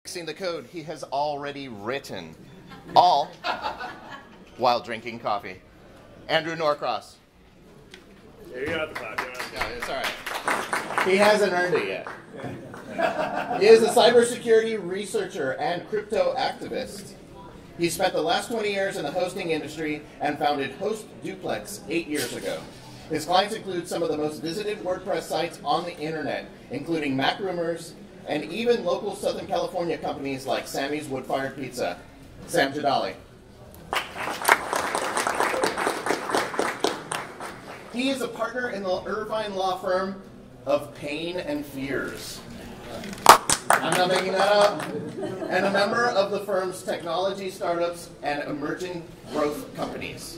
fixing the code he has already written, all while drinking coffee. Andrew Norcross. There you go at the top. Yeah, it's all right. He hasn't earned it yet. He is a cybersecurity researcher and crypto activist. He spent the last 20 years in the hosting industry and founded Duplex 8 years ago. His clients include some of the most visited WordPress sites on the internet, including MacRumors and even local Southern California companies like Sammy's Wood-Fired Pizza. Sam Jadali. He is a partner in the Irvine law firm of Payne and Fears. I'm not making that up. And a member of the firm's technology startups and emerging growth companies.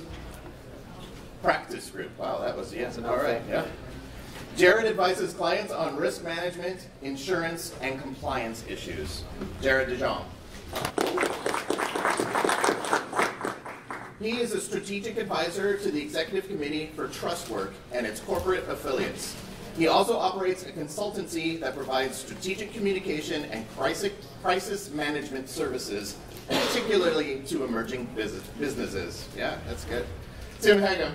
Practice group. Wow, that was, yes, all right, yeah. Jared advises clients on risk management, insurance, and compliance issues. Jared DeJong. He is a strategic advisor to the Executive Committee for Trustwork and its corporate affiliates. He also operates a consultancy that provides strategic communication and crisis management services, particularly to emerging businesses. Yeah, that's good. Tim Heggem.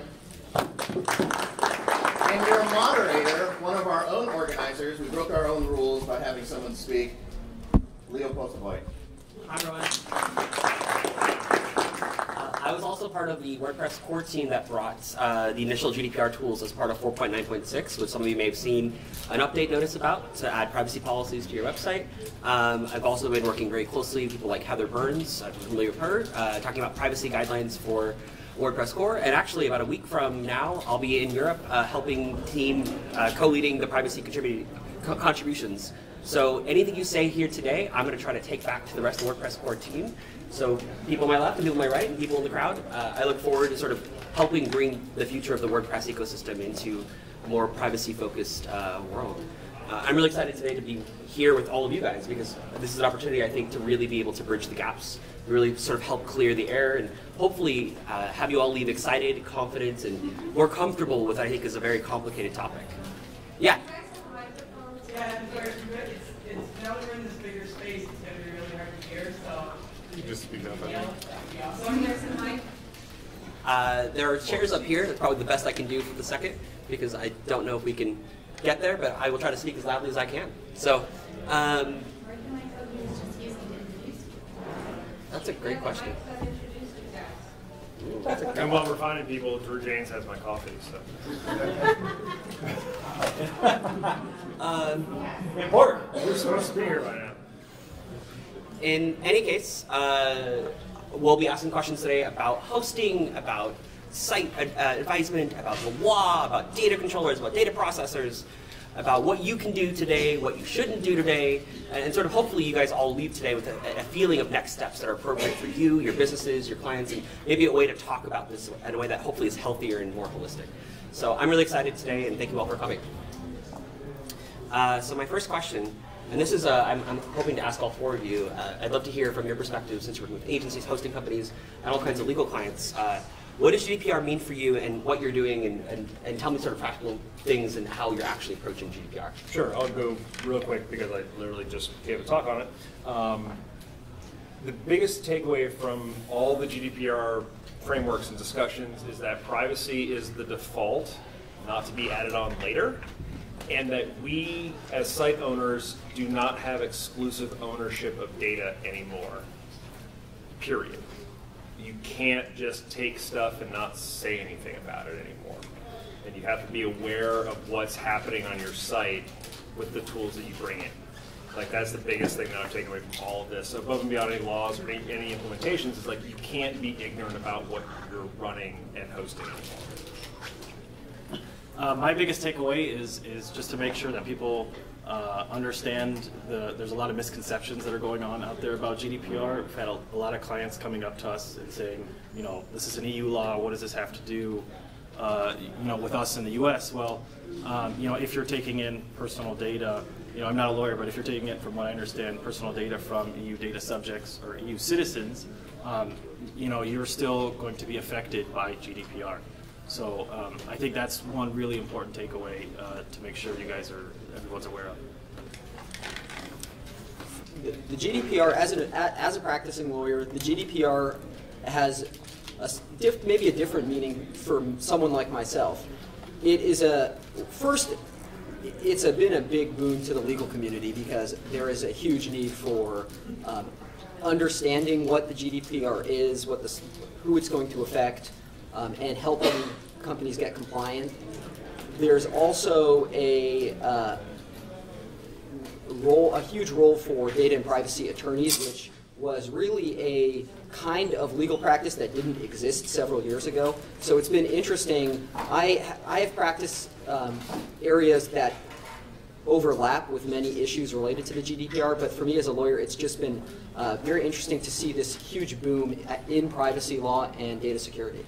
And your moderator, one of our own organizers, we broke our own rules by having someone speak, Leo Postovoit. Hi, everyone. I was also part of the WordPress core team that brought the initial GDPR tools as part of 4.9.6, which some of you may have seen an update notice about to add privacy policies to your website. I've also been working very closely with people like Heather Burns, I'm familiar with her, talking about privacy guidelines for WordPress core. And actually, about a week from now, I'll be in Europe helping team co-leading the privacy contributions. So anything you say here today, I'm going to try to take back to the rest of the WordPress core team. So people on my left and people on my right and people in the crowd, I look forward to sort of helping bring the future of the WordPress ecosystem into a more privacy-focused world. I'm really excited today to be here with all of you guys because this is an opportunity, I think, to really be able to bridge the gaps, really sort of help clear the air, and hopefully have you all leave excited, confident, and more comfortable with what I think is a very complicated topic. Yeah? Yeah, it's now that we're in this bigger space, it's going to be really hard to hear, so... You can just speak up. There are chairs up here. That's probably the best I can do for the second, because I don't know if we can get there, but I will try to speak as loudly as I can. So, that's a great question. And while we're finding people, Drew James has my coffee, so. Important. We're supposed to be here by now. In any case, we'll be asking questions today about hosting, about site advisement, about the law, about data controllers, about data processors, about what you can do today, what you shouldn't do today, and sort of hopefully you guys all leave today with a feeling of next steps that are appropriate for you, your businesses, your clients, and maybe a way to talk about this in a way that hopefully is healthier and more holistic. So I'm really excited today, and thank you all for coming. So my first question, and this is, I'm hoping to ask all four of you, I'd love to hear from your perspective, since you're working with agencies, hosting companies, and all kinds of legal clients. What does GDPR mean for you and what you're doing, and tell me sort of practical things and how you're actually approaching GDPR. Sure, I'll go real quick because I literally just gave a talk on it. The biggest takeaway from all the GDPR frameworks and discussions is that privacy is the default, not to be added on later, and that we as site owners do not have exclusive ownership of data anymore, period. You can't just take stuff and not say anything about it anymore. And you have to be aware of what's happening on your site with the tools that you bring in. Like, that's the biggest thing that I'm taking away from all of this. So above and beyond any laws or any implementations, it's like you can't be ignorant about what you're running and hosting anymore. My biggest takeaway is just to make sure that people understand there's a lot of misconceptions that are going on out there about GDPR. We've had a lot of clients coming up to us and saying, you know, this is an EU law, what does this have to do, you know, with us in the US? Well, you know, if you're taking in personal data, you know, I'm not a lawyer, but if you're taking it, from what I understand, personal data from EU data subjects or EU citizens, you know, you're still going to be affected by GDPR. So I think that's one really important takeaway to make sure you guys everyone's aware of. the GDPR, as a practicing lawyer, the GDPR has maybe a different meaning for someone like myself. It is it's been a big boon to the legal community because there is a huge need for understanding what the GDPR is, who it's going to affect, and helping companies get compliant. There's also a huge role for data and privacy attorneys, which was really a kind of legal practice that didn't exist several years ago. So it's been interesting. I have practiced areas that overlap with many issues related to the GDPR, but for me as a lawyer, it's just been very interesting to see this huge boom in privacy law and data security.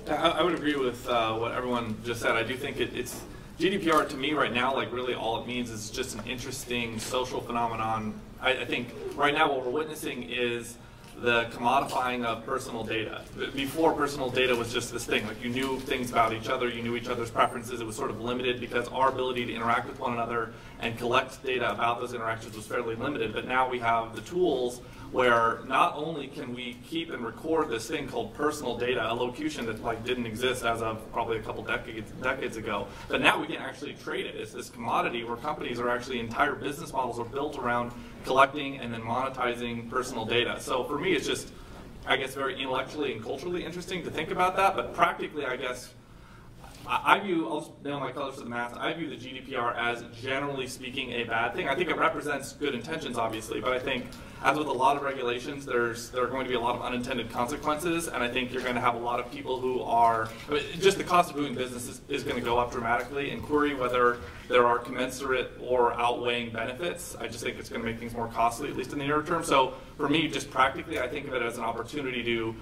I would agree with what everyone just said. I do think it's GDPR to me right now, like really all it means is just an interesting social phenomenon. I think right now what we're witnessing is the commodifying of personal data. Before, personal data was just this thing, like you knew things about each other, you knew each other's preferences. It was sort of limited because our ability to interact with one another and collect data about those interactions was fairly limited. But now we have the tools where not only can we keep and record this thing called personal data, a locution that like didn't exist as of probably a couple decades ago, but now we can actually trade it. It's this commodity where companies are actually, entire business models are built around collecting and then monetizing personal data. So for me, it's just, I guess, very intellectually and culturally interesting to think about that, but practically, I guess, I view, I'll just nail my colors to the mast, I view the GDPR as, generally speaking, a bad thing. I think it represents good intentions, obviously, but I think, as with a lot of regulations, there are going to be a lot of unintended consequences, and I think you're going to have a lot of people who are, I mean, just the cost of doing business is going to go up dramatically, and query whether there are commensurate or outweighing benefits. I just think it's going to make things more costly, at least in the near term. So for me, just practically, I think of it as an opportunity to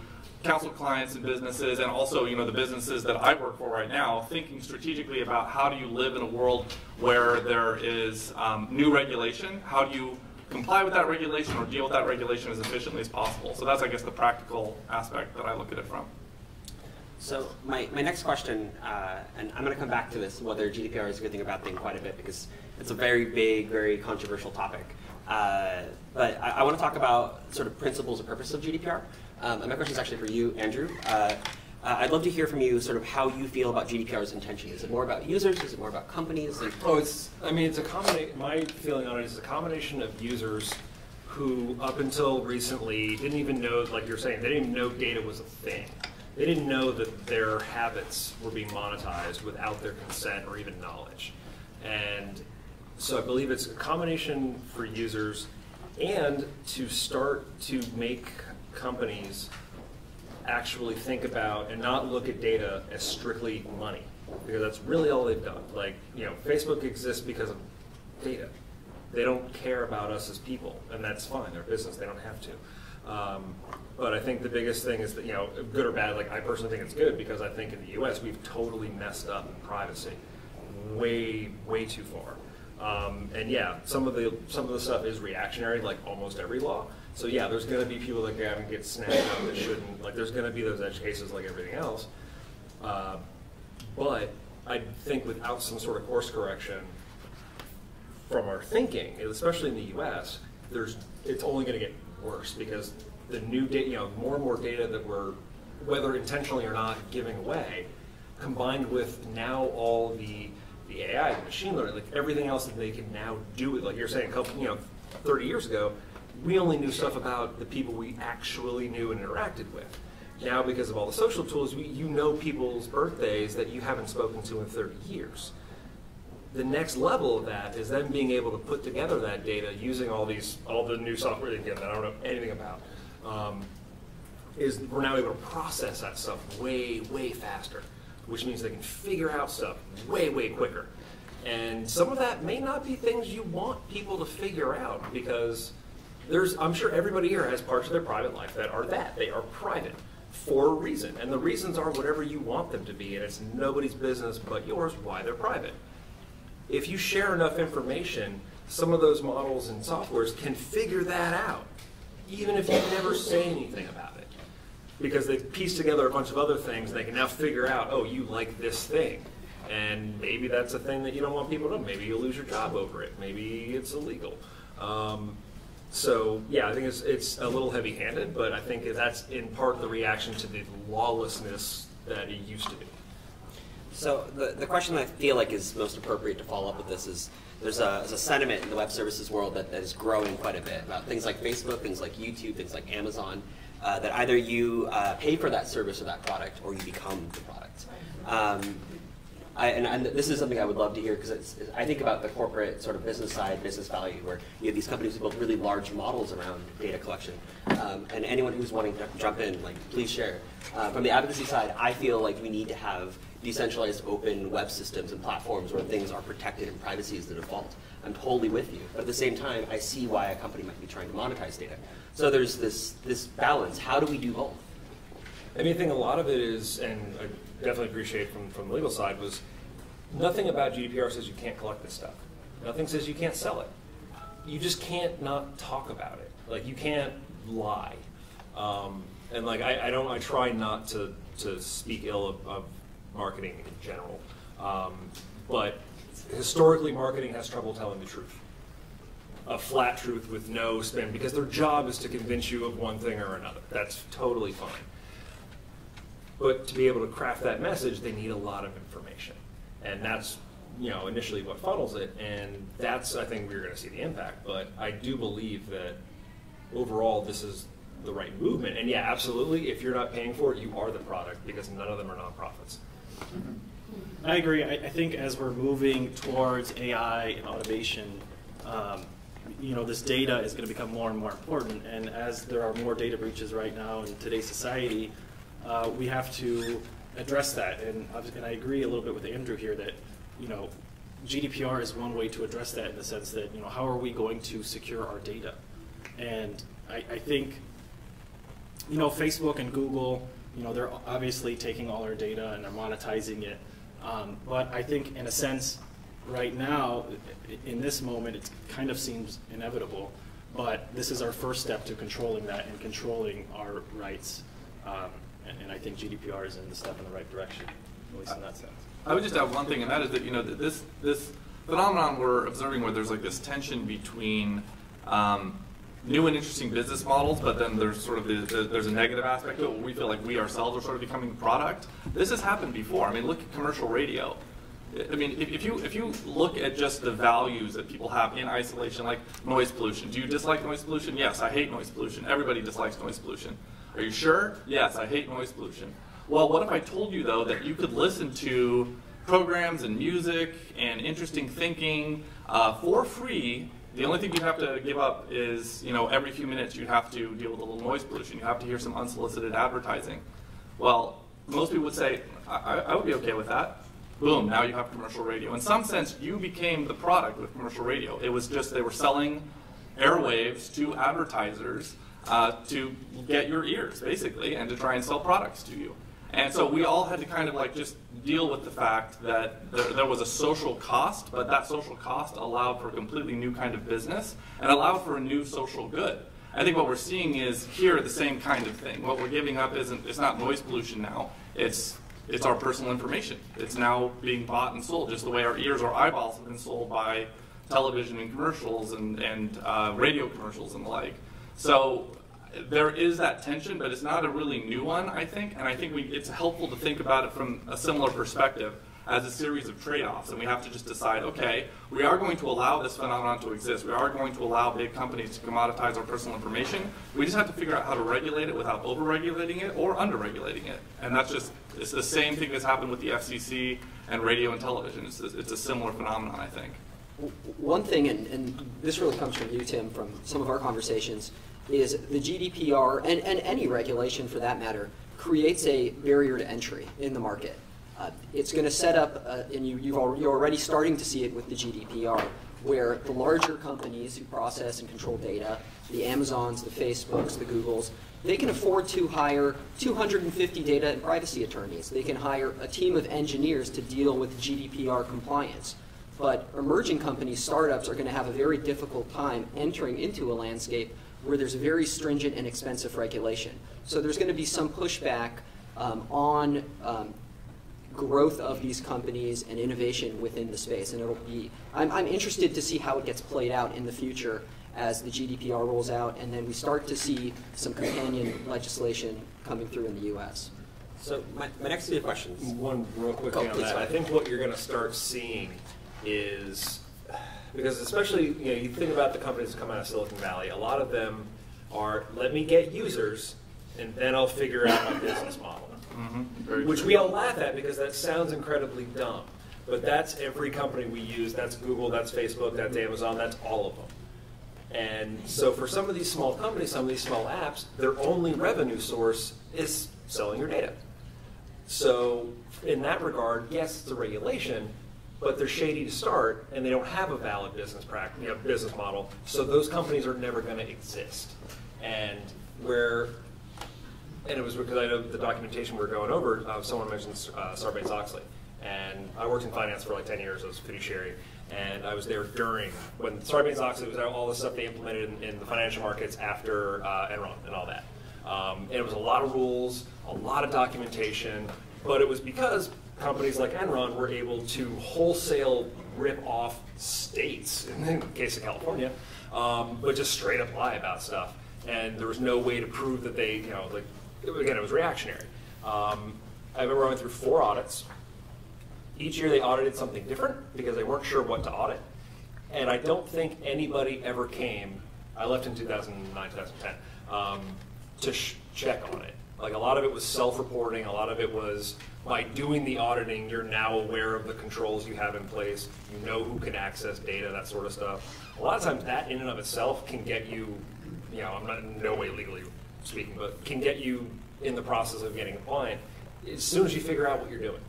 counsel clients and businesses, and also, you know, the businesses that I work for right now, thinking strategically about how do you live in a world where there is new regulation, how do you comply with that regulation or deal with that regulation as efficiently as possible. So that's, I guess, the practical aspect that I look at it from. So my next question, and I'm going to come back to this, whether GDPR is a good thing or bad thing, quite a bit, because it's a very big, very controversial topic. But I want to talk about sort of principles and purpose of GDPR. And my question is actually for you, Andrew. I'd love to hear from you sort of how you feel about GDPR's intention. Is it more about users? Is it more about companies? Oh, it's a combination. My feeling on it is a combination of users who, up until recently, didn't even know, like you're saying, they didn't even know data was a thing. They didn't know that their habits were being monetized without their consent or even knowledge. And so I believe it's a combination for users and to start to make companies actually think about and not look at data as strictly money, because that's really all they've done. Like, you know, Facebook exists because of data. They don't care about us as people, and that's fine. They're business. They don't have to. But I think the biggest thing is that, you know, good or bad, like I personally think it's good, because I think in the US we've totally messed up privacy way, way too far. And yeah, some of the stuff is reactionary, like almost every law. So yeah, there's going to be people that get snagged up that shouldn't. Like, there's going to be those edge cases like everything else. But I think without some sort of course correction from our thinking, especially in the U.S., it's only going to get worse, because the new data, you know, more and more data that we're, whether intentionally or not, giving away, combined with now all the AI, the machine learning, like everything else that they can now do. Like you're saying, 30 years ago, we only knew stuff about the people we actually knew and interacted with. Now, because of all the social tools, you know people's birthdays that you haven't spoken to in 30 years. The next level of that is then being able to put together that data using all the new software that I don't know anything about. Is we're now able to process that stuff way, way faster, which means they can figure out stuff way, way quicker. And some of that may not be things you want people to figure out, because I'm sure everybody here has parts of their private life that are they are private for a reason. And the reasons are whatever you want them to be, and it's nobody's business but yours why they're private. If you share enough information, some of those models and softwares can figure that out, even if you never say anything about it. Because they've pieced together a bunch of other things, they can now figure out, oh, you like this thing. And maybe that's a thing that you don't want people to know. Maybe you'll lose your job over it. Maybe it's illegal. So yeah, I think it's a little heavy-handed, but I think that's in part the reaction to the lawlessness that it used to be. So the question I feel like is most appropriate to follow up with this is there's a sentiment in the web services world that is growing quite a bit about things like Facebook, things like YouTube, things like Amazon, that either you pay for that service or that product or you become the product. And this is something I would love to hear because I think about the corporate sort of business side, business value, where you have these companies who build really large models around data collection. And anyone who's wanting to jump in, like, please share. From the advocacy side, I feel like we need to have decentralized open web systems and platforms where things are protected and privacy is the default. I'm totally with you. But at the same time, I see why a company might be trying to monetize data. So there's this balance. How do we do both? I mean, I think a lot of it is, and I definitely appreciate from the legal side, was nothing about GDPR says you can't collect this stuff. Nothing says you can't sell it. You just can't not talk about it. Like, you can't lie. And like, I try not to speak ill of marketing in general. But historically, marketing has trouble telling the truth. A flat truth with no spin, because their job is to convince you of one thing or another. That's totally fine. But to be able to craft that message, they need a lot of information. And that's, initially what funnels it. And that's, I think, we're going to see the impact. But I do believe that overall, this is the right movement. And yeah, absolutely, if you're not paying for it, you are the product, because none of them are nonprofits. I agree. I think as we're moving towards AI and automation, this data is going to become more and more important. And as there are more data breaches right now in today's society, we have to address that. And I agree a little bit with Andrew here that, GDPR is one way to address that in the sense that, how are we going to secure our data? And I think, Facebook and Google, they're obviously taking all our data and they're monetizing it. But I think in a sense, right now, in this moment, it kind of seems inevitable. But this is our first step to controlling that and controlling our rights. And I think GDPR is the step in the right direction, at least in that sense. I would just add one thing, and that is that this phenomenon we're observing, where there's like this tension between new and interesting business models, but then there's sort of there's a negative aspect to it where we feel like we ourselves are sort of becoming the product. This has happened before. I mean, look at commercial radio. I mean, if you look at just the values that people have in isolation, like noise pollution. Do you dislike noise pollution? Yes, I hate noise pollution. Everybody dislikes noise pollution. Are you sure? Yes, I hate noise pollution. Well, what if I told you, though, that you could listen to programs and music and interesting thinking for free? The only thing you'd have to give up is, every few minutes you'd have to deal with a little noise pollution. You have to hear some unsolicited advertising. Well, most people would say, I would be okay with that. Boom, now you have commercial radio. In some sense, you became the product with commercial radio. It was just they were selling airwaves to advertisers to get your ears, basically, and to try and sell products to you. And so we all had to kind of like just deal with the fact that there was a social cost, but that social cost allowed for a completely new kind of business and allowed for a new social good. I think what we're seeing is here the same kind of thing. What we're giving up it's not noise pollution now, it's our personal information. It's now being bought and sold, just the way our ears or eyeballs have been sold by television and commercials and radio commercials and the like. So there is that tension, but it's not a really new one, I think. And I think it's helpful to think about it from a similar perspective as a series of trade-offs. And we have to just decide, okay, we are going to allow this phenomenon to exist. We are going to allow big companies to commoditize our personal information. We just have to figure out how to regulate it without over-regulating it or under-regulating it. And it's the same thing that's happened with the FCC and radio and television. It's a similar phenomenon, I think. One thing, and this really comes from you, Tim, from some of our conversations, is the GDPR, and any regulation for that matter, creates a barrier to entry in the market. It's going to set up, and you're already starting to see it with the GDPR, where the larger companies who process and control data, the Amazons, the Facebooks, the Googles, they can afford to hire 250 data and privacy attorneys. They can hire a team of engineers to deal with GDPR compliance. But emerging companies, startups, are going to have a very difficult time entering into a landscape where there's very stringent and expensive regulation. So there's going to be some pushback on growth of these companies and innovation within the space. And it'll be, I'm interested to see how it gets played out in the future as the GDPR rolls out, and then we start to see some companion legislation coming through in the U.S. So my next few questions. One real quick thing on that. I think what you're going to start seeing is, because especially, you think about the companies that come out of Silicon Valley, a lot of them are, let me get users, and then I'll figure out my business model. Which we all laugh at because that sounds incredibly dumb. But that's every company we use. That's Google, that's Facebook, that's Amazon, that's all of them. And so for some of these small companies, some of these small apps, their only revenue source is selling your data. So in that regard, yes, it's a regulation, but they're shady to start, and they don't have a valid business business model. So those companies are never going to exist. And it was because I know the documentation we were going over. Someone mentioned Sarbanes-Oxley, and I worked in finance for like 10 years. I was fiduciary, and I was there during when Sarbanes-Oxley was all the stuff they implemented in the financial markets after Enron and all that. And it was a lot of rules, a lot of documentation, but it was because companies like Enron were able to wholesale rip off states, in the case of California, but just straight up lie about stuff. And there was no way to prove that they, again, it was reactionary. I remember I went through 4 audits. Each year they audited something different because they weren't sure what to audit. And I don't think anybody ever came, I left in 2009, 2010, to check on it. Like a lot of it was self-reporting, a lot of it was by doing the auditing, you're now aware of the controls you have in place, you know who can access data, that sort of stuff. A lot of times that in and of itself can get you, I'm not in no way legally speaking, but can get you in the process of getting compliant as soon as you figure out what you're doing.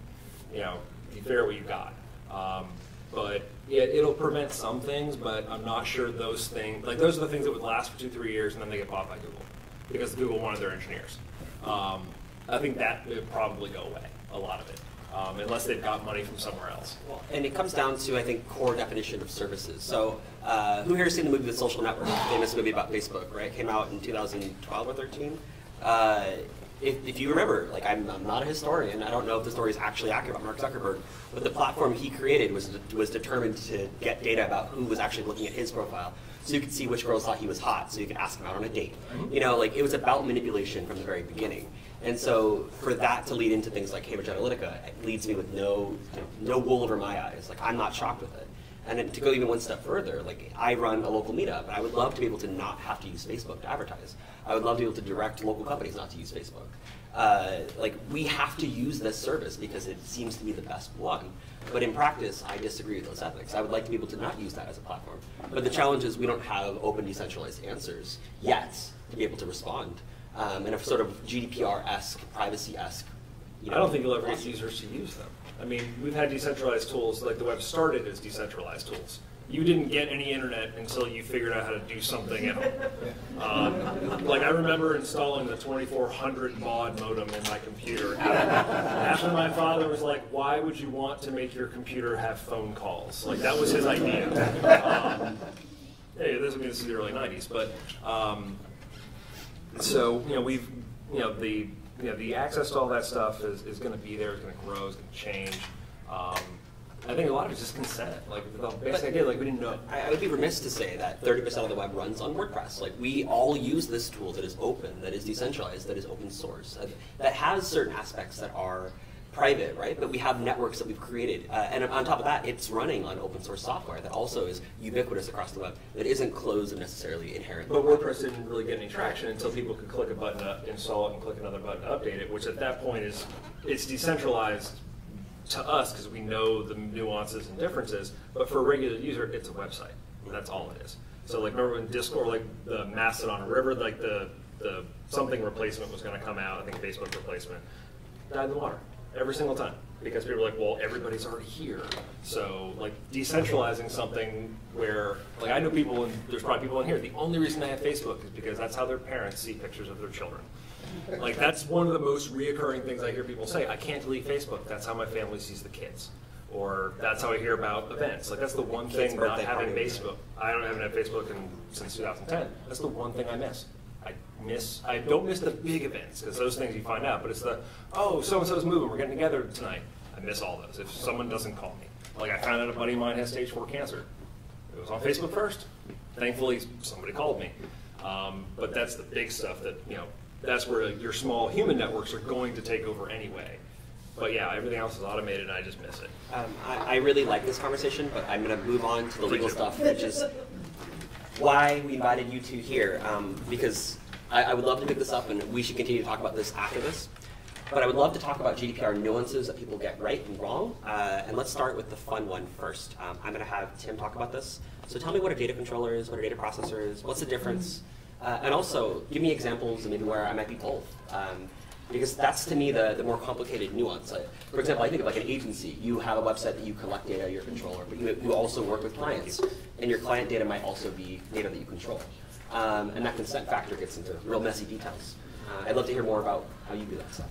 You figure out what you've got. But it'll prevent some things, but I'm not sure those things, like those are the things that would last for 2-3 years and then they get bought by Google because Google wanted their engineers. I think that would probably go away, a lot of it, unless they've got money from somewhere else. Well, and it comes down to, I think, core definition of services. So who here has seen the movie The Social Network, famous movie about Facebook, right? It came out in 2012 or 13. If you remember, like I'm not a historian, I don't know if the story is actually accurate about Mark Zuckerberg, but the platform he created was determined to get data about who was actually looking at his profile, so you could see which girls thought he was hot, so you could ask him out on a date. It was about manipulation from the very beginning. And so for that to lead into things like Cambridge Analytica, it leads me with no wool over my eyes. Like I'm not shocked with it. And then to go even one step further, like I run a local meetup, and I would love to be able to not have to use Facebook to advertise. I would love to be able to direct local companies not to use Facebook. We have to use this service because it seems to be the best one. But in practice, I disagree with those ethics. I would like to be able to not use that as a platform. But the challenge is we don't have open, decentralized answers yet to be able to respond. And a sort of GDPR-esque, privacy-esque. I don't think you'll ever get users to use them. I mean, we've had decentralized tools, like the web started as decentralized tools. You didn't get any internet until you figured out how to do something at home. Like I remember installing the 2400 baud modem in my computer. After my father was like, why would you want to make your computer have phone calls? Like that was his idea. Hey, this is the early 90s, but so we've the access to all that stuff is going to be there. It's going to grow. It's going to change. I think a lot of it's just consent. Like the basic idea, like we didn't know. I would be remiss to say that 30% of the web runs on WordPress. Like we all use this tool that is open, that is decentralized, that is open source, that has certain aspects that are private, right? But we have networks that we've created, and on top of that, it's running on open source software that also is ubiquitous across the web. That isn't closed and necessarily inherent. But WordPress didn't really get any traction until people could click a button to install it and click another button to update it, which at that point it's decentralized to us because we know the nuances and differences. But for a regular user, it's a website. That's all it is. So like remember when Discord, like the Mastodon River, like the something replacement was going to come out. I think Facebook replacement died in the water. Every single time, because people are like, well, everybody's already here. So, like, decentralizing something where, like, I know people, and there's probably people in here, the only reason they have Facebook is because that's how their parents see pictures of their children. Like, that's one of the most reoccurring things I hear people say. I can't delete Facebook. That's how my family sees the kids. Or that's how I hear about events. Like, that's the one thing not having Facebook. I haven't had Facebook since 2010. That's the one thing I miss. I don't miss the big events, because those things you find out, but it's the, oh, so-and-so's moving, we're getting together tonight. I miss all those if someone doesn't call me. Like I found out a buddy of mine has stage 4 cancer. It was on Facebook first. thankfully somebody called me. But that's the big stuff that, that's where your small human networks are going to take over anyway. But yeah, everything else is automated and I just miss it. I really like this conversation, but I'm going to move on to the legal stuff, which is why we invited you two here. Because I would love to pick this up, and we should continue to talk about this after this. But I would love to talk about GDPR nuances that people get right and wrong. And let's start with the fun one first. I'm going to have Tim talk about this. So tell me what a data controller is, what a data processor is, what's the difference? And also, give me examples of maybe where I might be both. Because that's, to me, the more complicated nuance. For example, I think of like an agency. You have a website that you collect data of your controller, but you also work with clients. And your client data might also be data that you control. And that consent factor gets into real messy details. I'd love to hear more about how you do that stuff.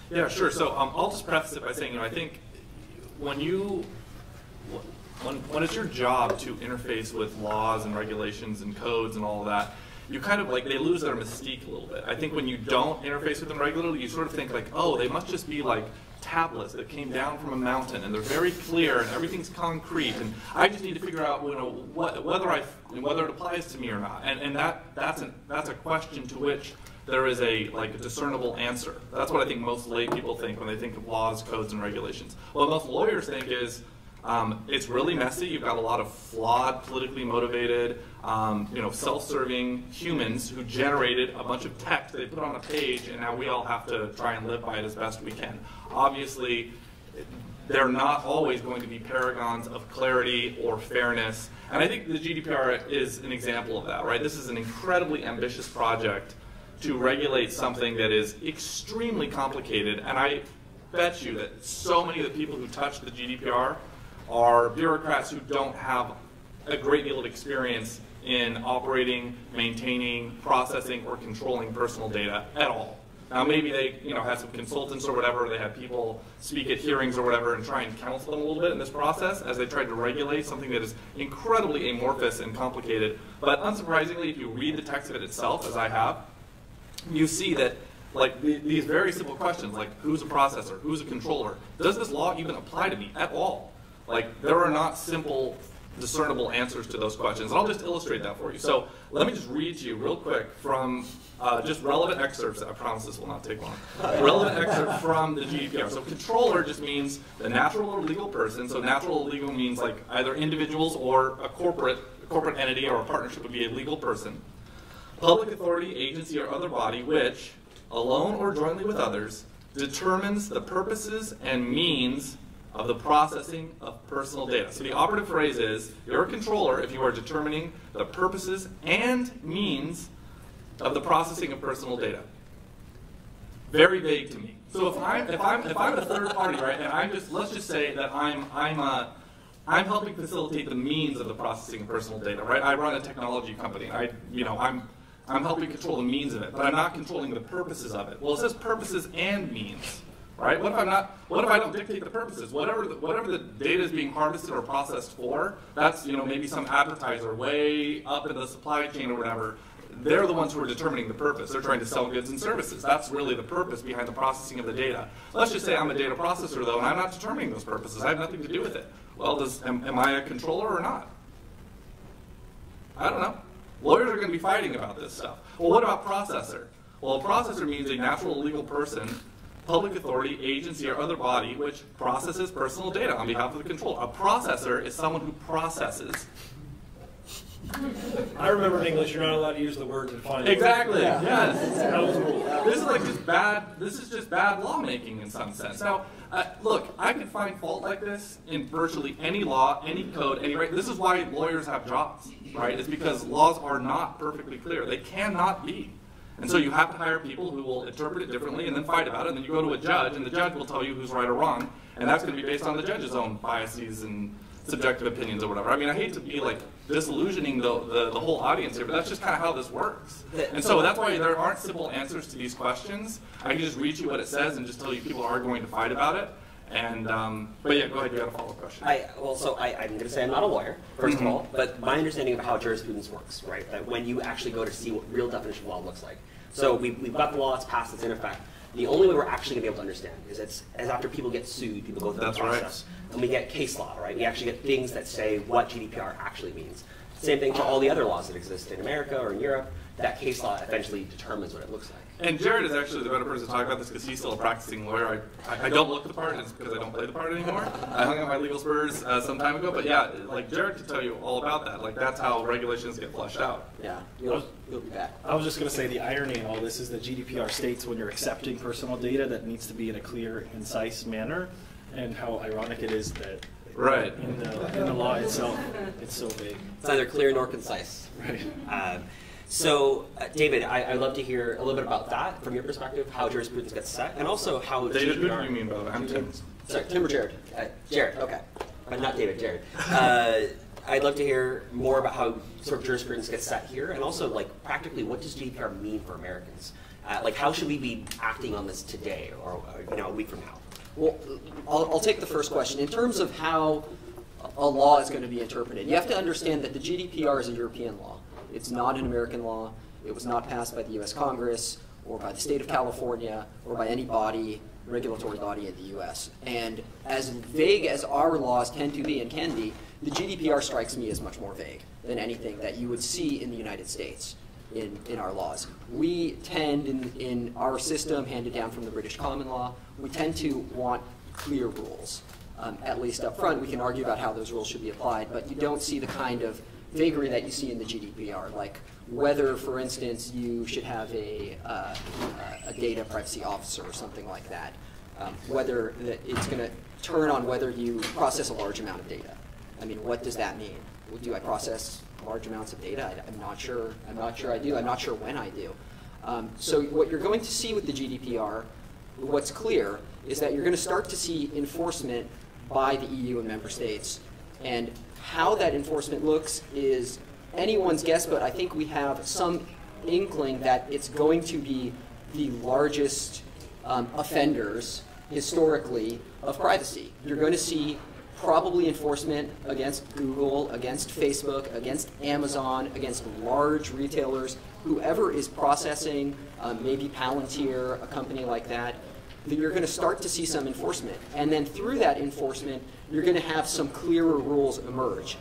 Yeah, sure. So I'll just preface it by saying, I think when it's your job to interface with laws and regulations and codes and all of that, you kind of they lose their mystique a little bit. I think when you don't interface with them regularly, you sort of think oh, they must just be like tablets that came down from a mountain and they're very clear and everything's concrete and I just need to figure out whether it applies to me or not. And that's a question to which there is a discernible answer. That's what I think most lay people think when they think of laws, codes, and regulations. What most lawyers think is it's really messy. You've got a lot of flawed, politically motivated, self-serving humans who generated a bunch of text that they put on a page, and now we all have to try and live by it as best we can. Obviously, they're not always going to be paragons of clarity or fairness, and I think the GDPR is an example of that, right? This is an incredibly ambitious project to regulate something that is extremely complicated, and I bet you that so many of the people who touch the GDPR are bureaucrats who don't have a great deal of experience in operating, maintaining, processing, or controlling personal data at all. Now maybe they have some consultants or whatever, they have people speak at hearings or whatever and try and counsel them a little bit in this process as they try to regulate something that is incredibly amorphous and complicated. But unsurprisingly, if you read the text of it itself, as I have, you see that these very simple questions like who's a processor, who's a controller, does this law even apply to me at all? There are not simple, discernible answers to those questions. And I'll just illustrate that for you. So let me just read to you real quick from just relevant excerpts. I promise this will not take long. Relevant excerpt from the GDPR. So controller just means the natural or legal person. So natural or legal means either individuals or a corporate entity or a partnership would be a legal person. Public authority, agency, or other body which, alone or jointly with others, determines the purposes and means of the processing of personal data. So the operative phrase is, you're a controller if you are determining the purposes and means of the processing of personal data. Very vague to me. So if I'm a third party, right, and let's just say that I'm helping facilitate the means of the processing of personal data, right? I run a technology company. I'm helping control the means of it, but I'm not controlling the purposes of it. Well, it says purposes and means, right? What if I don't dictate the purposes? Whatever the data is being harvested or processed for, that's maybe some advertiser way up in the supply chain or whatever. They're the ones who are determining the purpose. They're trying to sell goods and services. That's really the purpose behind the processing of the data. Let's just say I'm a data processor, though, and I'm not determining those purposes. I have nothing to do with it. Well, am I a controller or not? I don't know. Lawyers are going to be fighting about this stuff. Well, what about processor? Well, a processor means a natural or legal person, public authority, agency, or other body which processes personal data on behalf of the controller. A processor is someone who processes. I remember in English, you're not allowed to use the word to define it. Exactly. Yeah. Yes. That was a rule. This is just bad. This is just bad lawmaking in some sense. Now, look, I can find fault like this in virtually any law, any code, any right. This is why lawyers have jobs, right? It's because laws are not perfectly clear. They cannot be. And so you have to hire people who will interpret it differently and then fight about it. And then you go to a judge, and the judge will tell you who's right or wrong. And that's going to be based on the judge's own biases and subjective opinions or whatever. I mean, I hate to be disillusioning the whole audience here, but that's just kind of how this works. And so that's why there aren't simple answers to these questions. I can just read you what it says and just tell you people are going to fight about it. And but yeah, go ahead. You got a follow-up question. I'm going to say I'm not a lawyer, first of all, but my understanding of how jurisprudence works, right? That when you actually go to see what real definition of law looks like. So we've got the law, it's passed, it's in effect. The only way we're actually going to be able to understand is as after people get sued, people go through the process, and we get case law, right? We actually get things that say what GDPR actually means. Same thing for all the other laws that exist in America or in Europe. That case law eventually determines what it looks like. And Jared is actually the better person to talk about this because he's still a practicing lawyer. I don't look the part, and it's because I don't play the part anymore. I hung up my legal spurs some time ago, but yeah, like Jared could tell you all about that. Like that's how regulations get fleshed out. Yeah, you'll be back. I was just going to say the irony in all this is that GDPR states when you're accepting personal data that needs to be in a clear, concise manner, and how ironic it is that right in the law itself it's so vague. It's neither clear nor concise. Right. So, David, I'd love to hear a little bit about that from your perspective, how jurisprudence gets set, and also how David, who do GDPR... you mean by that? I'm Tim. Sorry, Tim or Jared? Jared, okay. But not David, Jared. I'd love to hear more about how sort of jurisprudence gets set here, and also, like, practically, what does GDPR mean for Americans? Like, how should we be acting on this today, or a week from now? Well, I'll take the first question. In terms of how a law is going to be interpreted, you have to understand that the GDPR is a European law. It's not an American law. It was not passed by the U.S. Congress or by the state of California or by any body, regulatory body in the U.S. And as vague as our laws tend to be and can be, the GDPR strikes me as much more vague than anything that you would see in the United States in our laws. We tend, in our system handed down from the British common law, we tend to want clear rules. At least up front, we can argue about how those rules should be applied, but you don't see the kind of vagary that you see in the GDPR, like whether, for instance, you should have a data privacy officer or something like that, whether it's going to turn on whether you process a large amount of data. I mean, what does that mean? Do I process large amounts of data? I'm not sure. I'm not sure I do. I'm not sure when I do. So what you're going to see with the GDPR, what's clear, is that you're going to start to see enforcement by the EU and member states. And how that enforcement looks is anyone's guess, but I think we have some inkling that it's going to be the largest offenders historically of privacy. You're going to see probably enforcement against Google, against Facebook, against Amazon, against large retailers, whoever is processing, maybe Palantir, a company like that, you're going to start to see some enforcement. And then through that enforcement, you're going to have some clearer rules emerge.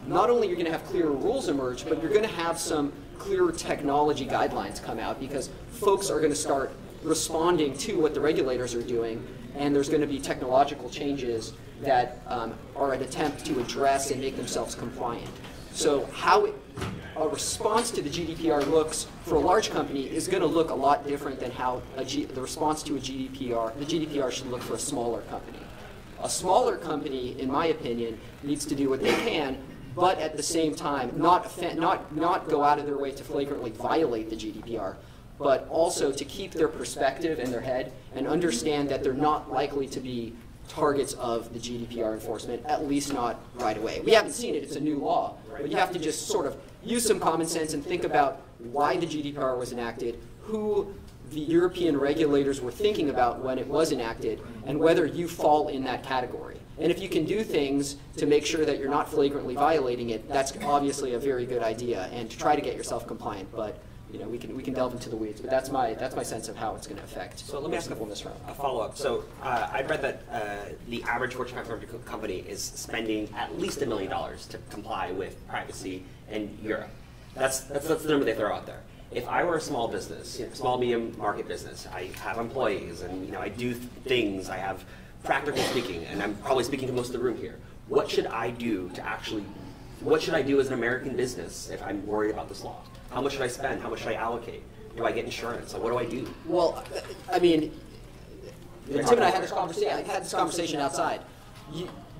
Not only are you going to have clearer rules emerge, but you're going to have some clearer technology guidelines come out because folks are going to start responding to what the regulators are doing, and there's going to be technological changes that are an attempt to address and make themselves compliant. So how a response to the GDPR looks for a large company is going to look a lot different than how the response to the GDPR should look for a smaller company. A smaller company, in my opinion, needs to do what they can, but at the same time, not go out of their way to flagrantly violate the GDPR, but also to keep their perspective in their head and understand that they're not likely to be targets of the GDPR enforcement, at least not right away. We haven't seen it, it's a new law, but you have to just sort of use some common sense and think about why the GDPR was enacted, who the European regulators were thinking about when it was enacted, and whether you fall in that category. And if you can do things to make sure that you're not flagrantly violating it, that's obviously a very good idea, and to try to get yourself compliant. But you know, we can delve into the weeds, but that's my sense of how it's going to affect. So let me ask a follow-up. So I read that the average Fortune 500 company is spending at least $1 million to comply with privacy in Europe. That's the number they throw out there. If I were a small business, small medium market business, I have employees, and I do things. I have practical speaking, and I'm probably speaking to most of the room here. What should I do to actually? What should I do as an American business if I'm worried about this law? How much should I spend? How much should I allocate? Do I get insurance? Like, what do I do? Well, I mean, Tim and I had this conversation outside.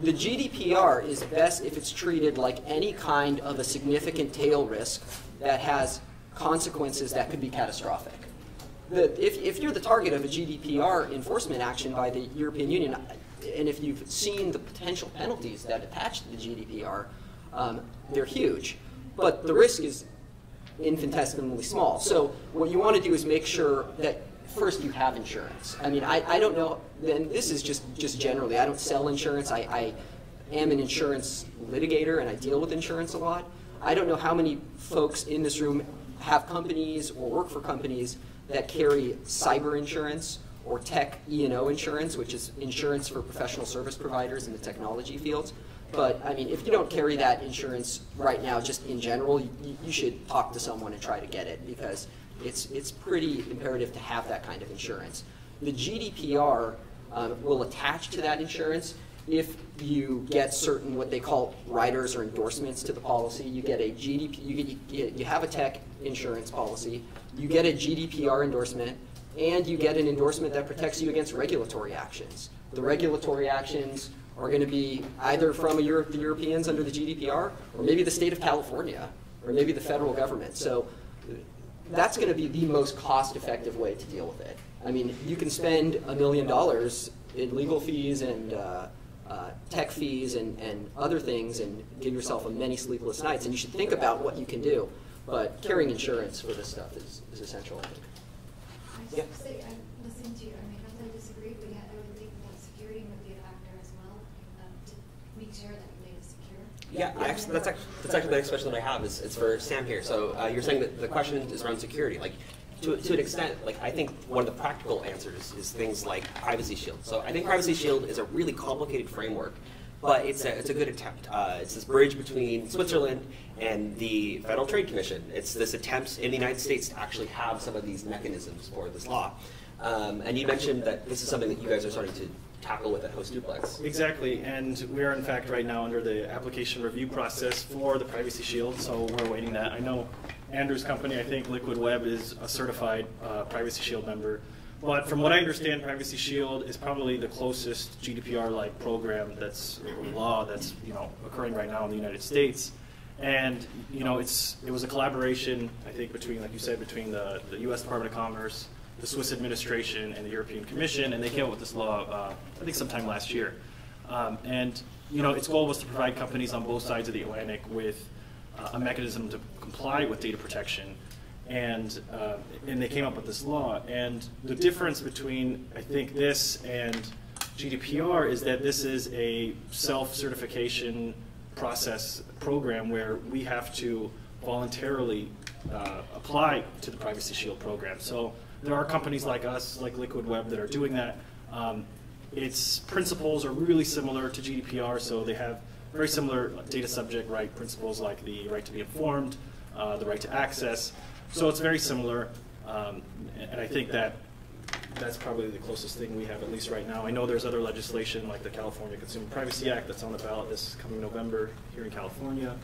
The GDPR is best if it's treated like any kind of a significant tail risk that has consequences that could be catastrophic. If you're the target of a GDPR enforcement action by the European Union, and if you've seen the potential penalties that attach to the GDPR, they're huge. But the risk is infinitesimally small. So what you want to do is make sure that first you have insurance. I mean, I don't know, and this is just generally, I don't sell insurance. I am an insurance litigator and I deal with insurance a lot. I don't know how many folks in this room have companies or work for companies that carry cyber insurance or tech E&O insurance, which is insurance for professional service providers in the technology fields. But I mean, if you don't carry that insurance right now, just in general, you should talk to someone and try to get it, because it's pretty imperative to have that kind of insurance. The GDPR will attach to that insurance if you get certain what they call riders or endorsements to the policy. You get a you have a tech insurance policy, you get a GDPR endorsement, and you get an endorsement that protects you against regulatory actions. The regulatory actions are going to be either from the Europeans under the GDPR, or maybe the state of California, or maybe the federal government. So that's going to be the most cost-effective way to deal with it. I mean, you can spend $1 million in legal fees and tech fees and other things and give yourself many sleepless nights, and you should think about what you can do. But carrying insurance for this stuff is essential, I think. I was say, I'm listening to you. I mean, not that I disagree, but I would think that security would be a factor as well to make sure that your data is secure. Yeah, that's actually the next question that I have. It's for Sam here. So you're saying that the question is around security. Like, to an extent, like I think one of the practical answers is things like Privacy Shield. So I think Privacy Shield is a really complicated framework, but it's a good attempt. It's this bridge between Switzerland and the Federal Trade Commission. It's this attempt in the United States to actually have some of these mechanisms for this law. And you mentioned that this is something that you guys are starting to tackle with at Host Duplex. Exactly, and we are in fact right now under the application review process for the Privacy Shield, so we're awaiting that. I know Andrew's company, I think Liquid Web, is a certified Privacy Shield member. But from what I understand, Privacy Shield is probably the closest GDPR-like program that's law that's occurring right now in the United States. And it was a collaboration, I think, between, like you said, between the U.S. Department of Commerce, the Swiss administration, and the European Commission, and they came up with this law, I think, sometime last year. And its goal was to provide companies on both sides of the Atlantic with a mechanism to comply with data protection. And they came up with this law. And the difference between, I think, this and GDPR is that this is a self-certification process program where we have to voluntarily apply to the Privacy Shield program. So there are companies like us, like Liquid Web, that are doing that. Its principles are really similar to GDPR, so they have very similar data subject right principles, like the right to be informed, the right to access. So it's very similar, and I think that's probably the closest thing we have, at least right now. I know there's other legislation like the California Consumer Privacy Act that's on the ballot this coming November here in California.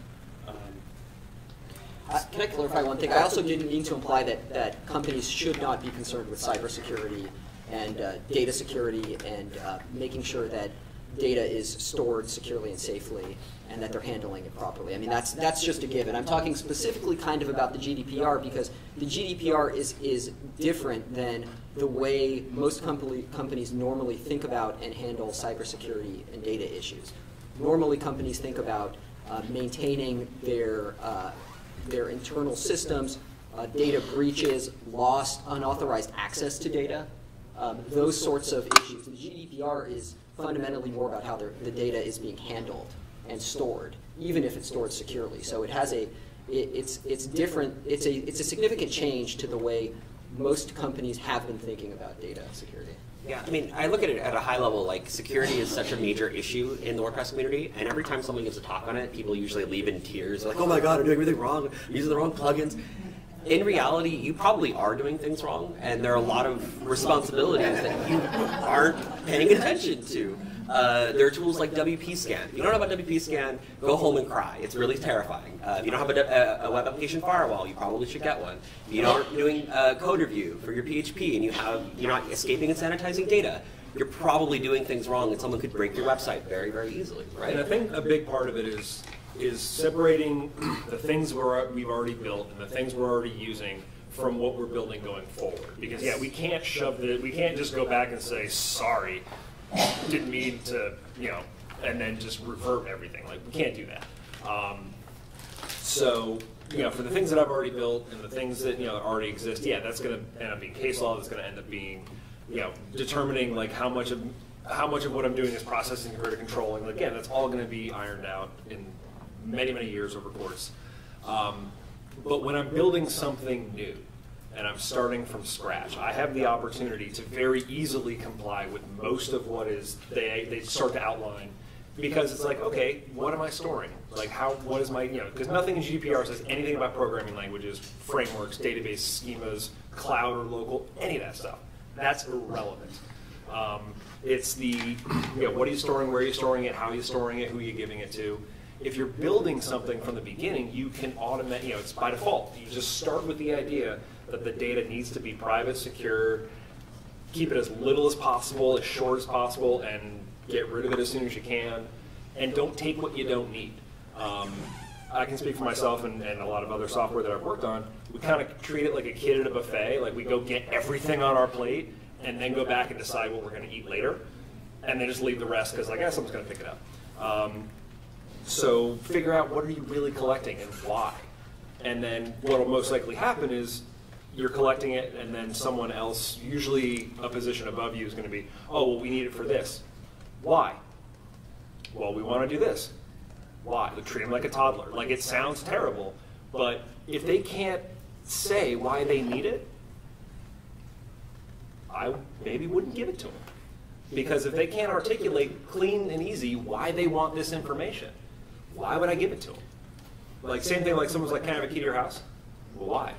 Can I clarify one thing? I also didn't mean to imply that companies should not be concerned with cybersecurity and data security and making sure that data is stored securely and safely and that they're handling it properly. I mean, that's just a given. I'm talking specifically kind of about the GDPR because the GDPR is different than the way most companies normally think about and handle cybersecurity and data issues. Normally, companies think about maintaining their internal systems, data breaches, lost, unauthorized access to data, those sorts of issues. The GDPR is fundamentally more about how the data is being handled and stored, even if it's stored securely. So it has it's different. It's a significant change to the way most companies have been thinking about data security. Yeah, I mean, I look at it at a high level, like security is such a major issue in the WordPress community, and every time someone gives a talk on it, people usually leave in tears. They're like, oh my God, I'm doing everything wrong, I'm using the wrong plugins. In reality, you probably are doing things wrong, and there are a lot of responsibilities that you aren't paying attention to. There are tools like WPscan. If you don't know about WPscan, go home and cry. It's really terrifying. If you don't have a web application firewall, you probably should get one. If you aren't doing code review for your PHP and you're not escaping and sanitizing data, you're probably doing things wrong, and someone could break your website very, very easily, right? And I think a big part of it is separating the things we've already built and the things we're already using from what we're building going forward. Because we can't we can't just go back and say, sorry, didn't mean to, and then just revert everything. Like, we can't do that. So, for the things that I've already built and the things that, already exist, that's going to end up being case law. That's going to end up being, determining like how much of what I'm doing is processing compared to controlling. Again, that's all going to be ironed out in many, many years over course. But when I'm building something new and I'm starting from scratch, I have the opportunity to very easily comply with most of what is they start to outline Because it's like, okay, what am I storing? Like what is my, because nothing in GDPR says anything about programming languages, frameworks, database schemas, cloud or local, any of that stuff. That's irrelevant. It's the, what are you storing, where are you storing it, how are you storing it, who are you giving it to? If you're building something from the beginning, you can automate, it's by default. You just start with the idea that the data needs to be private, secure, keep it as little as possible, as short as possible, and get rid of it as soon as you can, and don't take what you don't need. I can speak for myself and a lot of other software that I've worked on. We kind of treat it like a kid at a buffet, like we go get everything on our plate and then go back and decide what we're going to eat later, and then just leave the rest because I guess someone's going to pick it up. So figure out what are you really collecting and why. And then what will most likely happen is you're collecting it and then someone else, usually a position above you, is going to be, oh, well, we need it for this. Why? Well, we want to do this. Why? They treat them like a toddler. Like, it sounds terrible, but if they can't say why they need it, I maybe wouldn't give it to them. Because if they can't articulate clean and easy why they want this information, why would I give it to them? Like, same thing, like someone's like, can I have a key to your house? Well, why?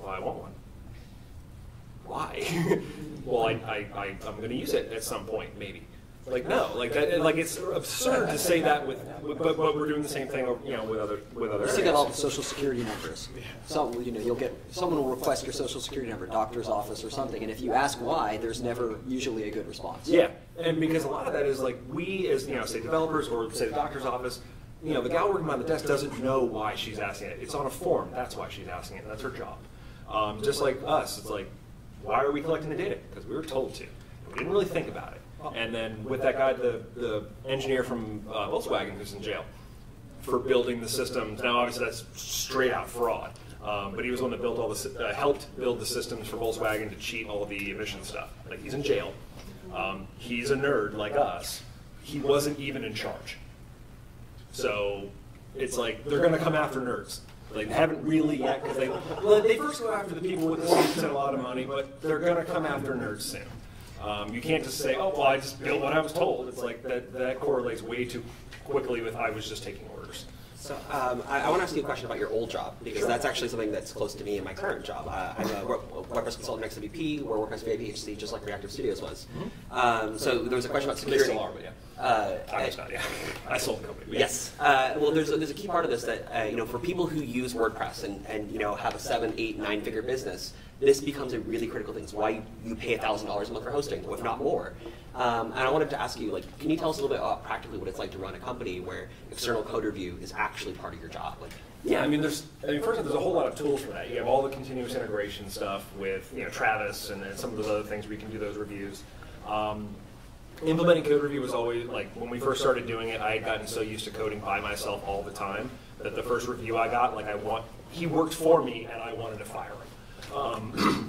Well, I want one. Why? Well, I'm going to use it at some point, maybe. Like, no, like that, like it's absurd to say that but we're doing the same thing, with other You see that all the social security numbers. So, you'll get, someone will request your social security number, doctor's office or something, and if you ask why, there's never usually a good response. Yeah, and because a lot of that is like, we as, say developers or say the doctor's office, the gal working behind the desk doesn't know why she's asking it. It's on a form, that's why she's asking it, that's her job. Just like us, it's like, why are we collecting the data? Because we were told to. We didn't really think about it. And then with that guy, the engineer from Volkswagen who's in jail for building the systems. Now, obviously, that's straight out fraud. But he was the one that built all the, helped build the systems for Volkswagen to cheat all of the emission stuff. Like, he's in jail. He's a nerd like us. He wasn't even in charge. So it's like they're going to come after nerds. Like, they haven't really yet, because they first go after the people with the seats and a lot of money, but they're going to come after nerds soon. You can't just say, oh, well, I just built what I was told. It's like that correlates way too quickly with I was just taking orders. So I want to ask you a question about your old job, because that's actually something that's close to me in my current job. I'm a WordPress consultant next to WP, where WordPress VPHC, just like Reactive Studios was. So there was a question about security. They still are, but yeah. I was not, yeah. I sold the company. Yes. Well, there's a key part of this that, for people who use WordPress and have a 7, 8, 9-figure business, this becomes a really critical thing. It's why you pay $1,000 a month for hosting, if not more. And I wanted to ask you, can you tell us a little bit about practically what it's like to run a company where external code review is actually part of your job? Yeah, first there's a whole lot of tools for that. You have all the continuous integration stuff with Travis and some of those other things where you can do those reviews. Implementing code review was always, when we first started doing it, I had gotten so used to coding by myself all the time that the first review I got, he worked for me and I wanted to fire him.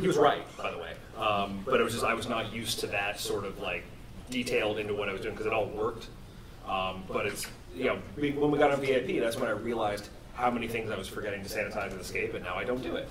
He was right, by the way, but it was just I was not used to that sort of detailed into what I was doing because it all worked. But it's when we got on VIP, that's when I realized how many things I was forgetting to sanitize and escape, and now I don't do it.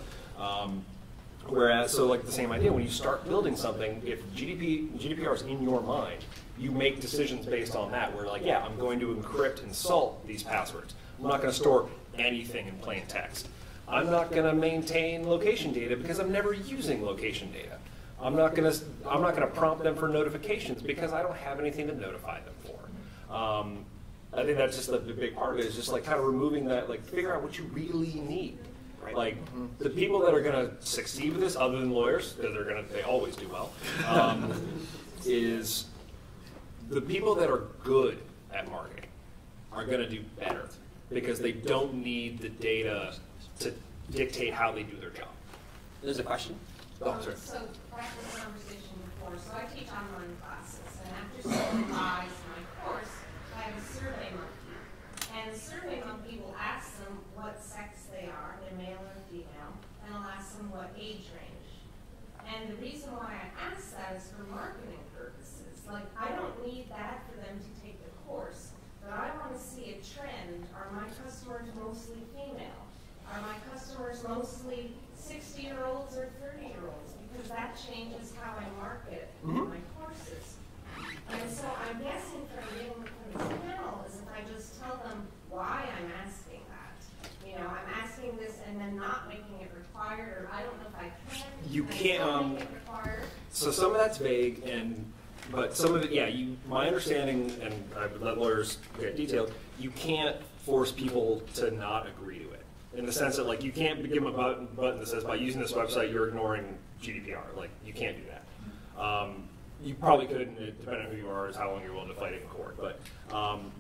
Whereas, the same idea, when you start building something, if GDPR is in your mind, you make decisions based on that. Where yeah, I'm going to encrypt and salt these passwords. I'm not going to store anything in plain text. I'm not going to maintain location data because I'm never using location data. I'm not going to prompt them for notifications because I don't have anything to notify them for. I think that's just the big part of it is just kind of removing that, figure out what you really need. Right. The people that are going to succeed with this, other than lawyers, because they always do well, is the people that are good at marketing are going to do better because they don't need the data to dictate how they do their job. There's a question. Oh, sorry. So back to the conversation before. So I teach online classes, and after supervise my course, I have a survey monkey. And the survey monkey will ask them what sex they are, they're male or female, and I'll ask them what age range. And the reason why I ask that is for marketing purposes. I don't need that for them to take the course, but I want to see a trend. Are my customers mostly female? Are my customers mostly 60-year-olds or 30-year-olds? Because that changes how I market my courses. And so I'm guessing from being You can't. So some of that's vague, but some of it, yeah. My understanding, and I would let lawyers get detailed. You can't force people to not agree to it. In the sense that, like, you can't give them a button that says, by using this website, you're ignoring GDPR. Like, you can't do that. You probably could, and it, depending on who you are, is how long you're willing to fight it in court. But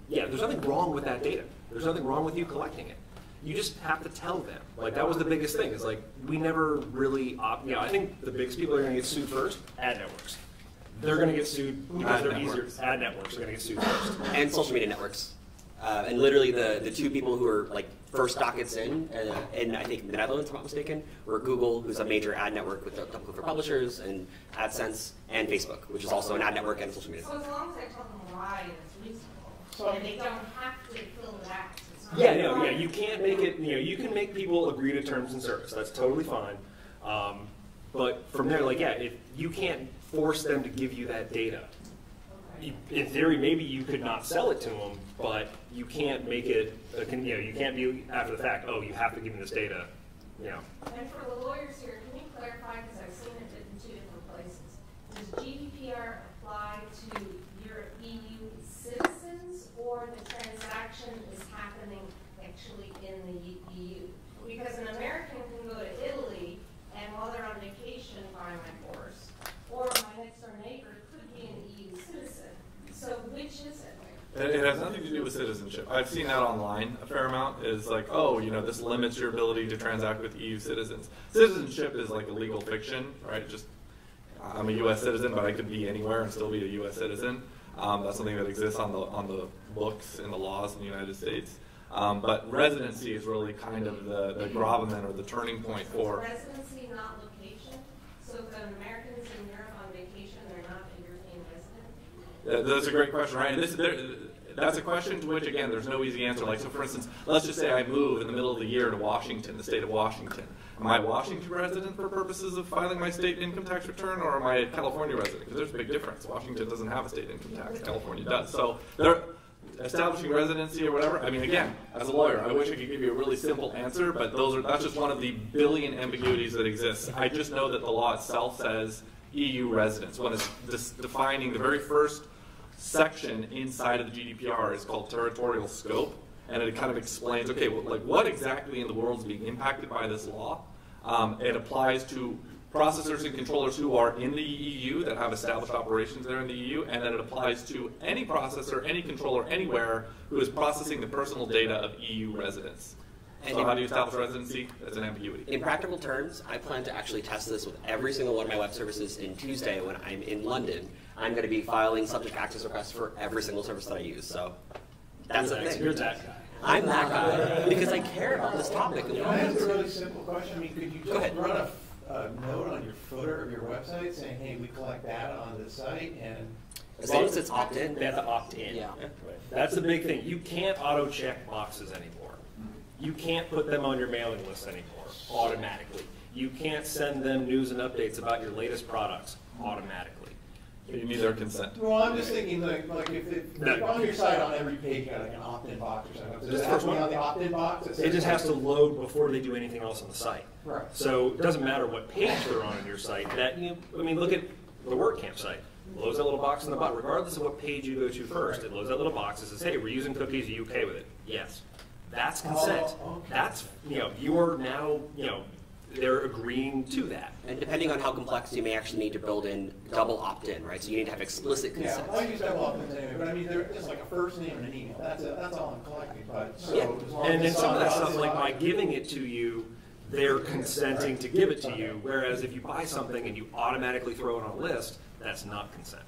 yeah, there's nothing wrong with that data. There's nothing wrong with you collecting it. You just have to tell them. Like, that was the biggest thing. Is like, we never really, I think the biggest people that are going to get sued first, ad networks. They're going to get sued because they're easier. Ad networks are going to get sued first. And social media networks. And literally the two people who are like first dockets in I think the Netherlands, if I'm not mistaken, were Google, who's a major ad network with double for publishers, and AdSense, and Facebook, which is also an ad network and social media. So as long as I tell them why it's reasonable, and they don't have to fill it out. Yeah, no, yeah, you can't make it, you can make people agree to terms and service. That's totally fine. But from there, like, yeah, if you can't force them to give you that data. In theory, maybe you could not sell it to them, but you can't make it, you can't be after the fact, oh, you have to give me this data. And for the lawyers here, can you clarify, because I've seen it in two different places, does GDPR apply to your EU citizens, or the transaction is happening actually in the EU? Because an American can go to Italy, and while they're on vacation, buy my course, or my next door neighbor could be an EU citizen. So which is it? It has nothing to do with citizenship. I've seen that online a fair amount. Is like, oh, this limits your ability to transact with EU citizens. Citizenship is like a legal fiction, right? Just, I'm a U.S. citizen, but I could be anywhere and still be a U.S. citizen. That's something that exists on the books and the laws in the United States. But residency is really kind of the gravamen or the turning point for. Residency, not location. So if an American is in Europe on vacation, they're not a European resident? That's a great question, right? And that's a question to which, again, there's no easy answer. Like, so for instance, let's just say I move in the middle of the year to Washington, the state of Washington. Am I a Washington resident for purposes of filing my state income tax return, or am I a California resident? Because there's a big difference. Washington doesn't have a state income tax. California does. So they're establishing residency or whatever. I mean, again, as a lawyer, I wish I could give you a really simple answer, but that's just one of the billion ambiguities that exists. I just know that the law itself says EU residents. When it's defining the very first section inside of the GDPR is called Territorial Scope, and it kind of explains, okay, well, like, what exactly in the world is being impacted by this law. It applies to processors and controllers who are in the EU that have established operations there in the EU, and then it applies to any processor, any controller, anywhere who is processing the personal data of EU residents. And so how do you establish residency? That's an ambiguity. In practical terms, I plan to actually test this with every single one of my web services in Tuesday when I'm in London. I'm going to be filing subject access requests for every single service that I use. So that's the thing. You're that guy. I'm that guy because I care about this topic. Can I ask a really simple question? I mean, could you just run a note on your footer of your website saying, hey, we collect data on this site, and as long as it's opt-in? They have to opt in. Yeah. Right. That's the big thing. You can't auto-check boxes anymore. You can't put them on your mailing list anymore automatically. You can't send them news and updates about your latest products automatically. You need their consent. Well, I'm just thinking, like if on your site on every page you got like an opt-in box or something. Does it have to be on the opt-in box? It just has to load before they do anything else on the site. Right. So it doesn't matter what page they're on your site. I mean, look at the WordCamp site. It loads that little box in the bottom. Regardless of what page you go to first, it loads that little box that says, hey, we're using cookies. Are you okay with it? Yes. That's consent. Oh, okay. That's, you are now, they're agreeing to that. And depending on how complex, you may actually need to build in double opt-in, right? So you need to have explicit consent. Yeah, I use double opt-ins anyway, but I mean, they're just like a first name and an email. That's all I'm collecting. But so yeah. as long And then as some of that stuff, it's like by giving it to you, they're consenting to give it to you. Whereas if you buy something and you automatically throw it on a list, that's not consent.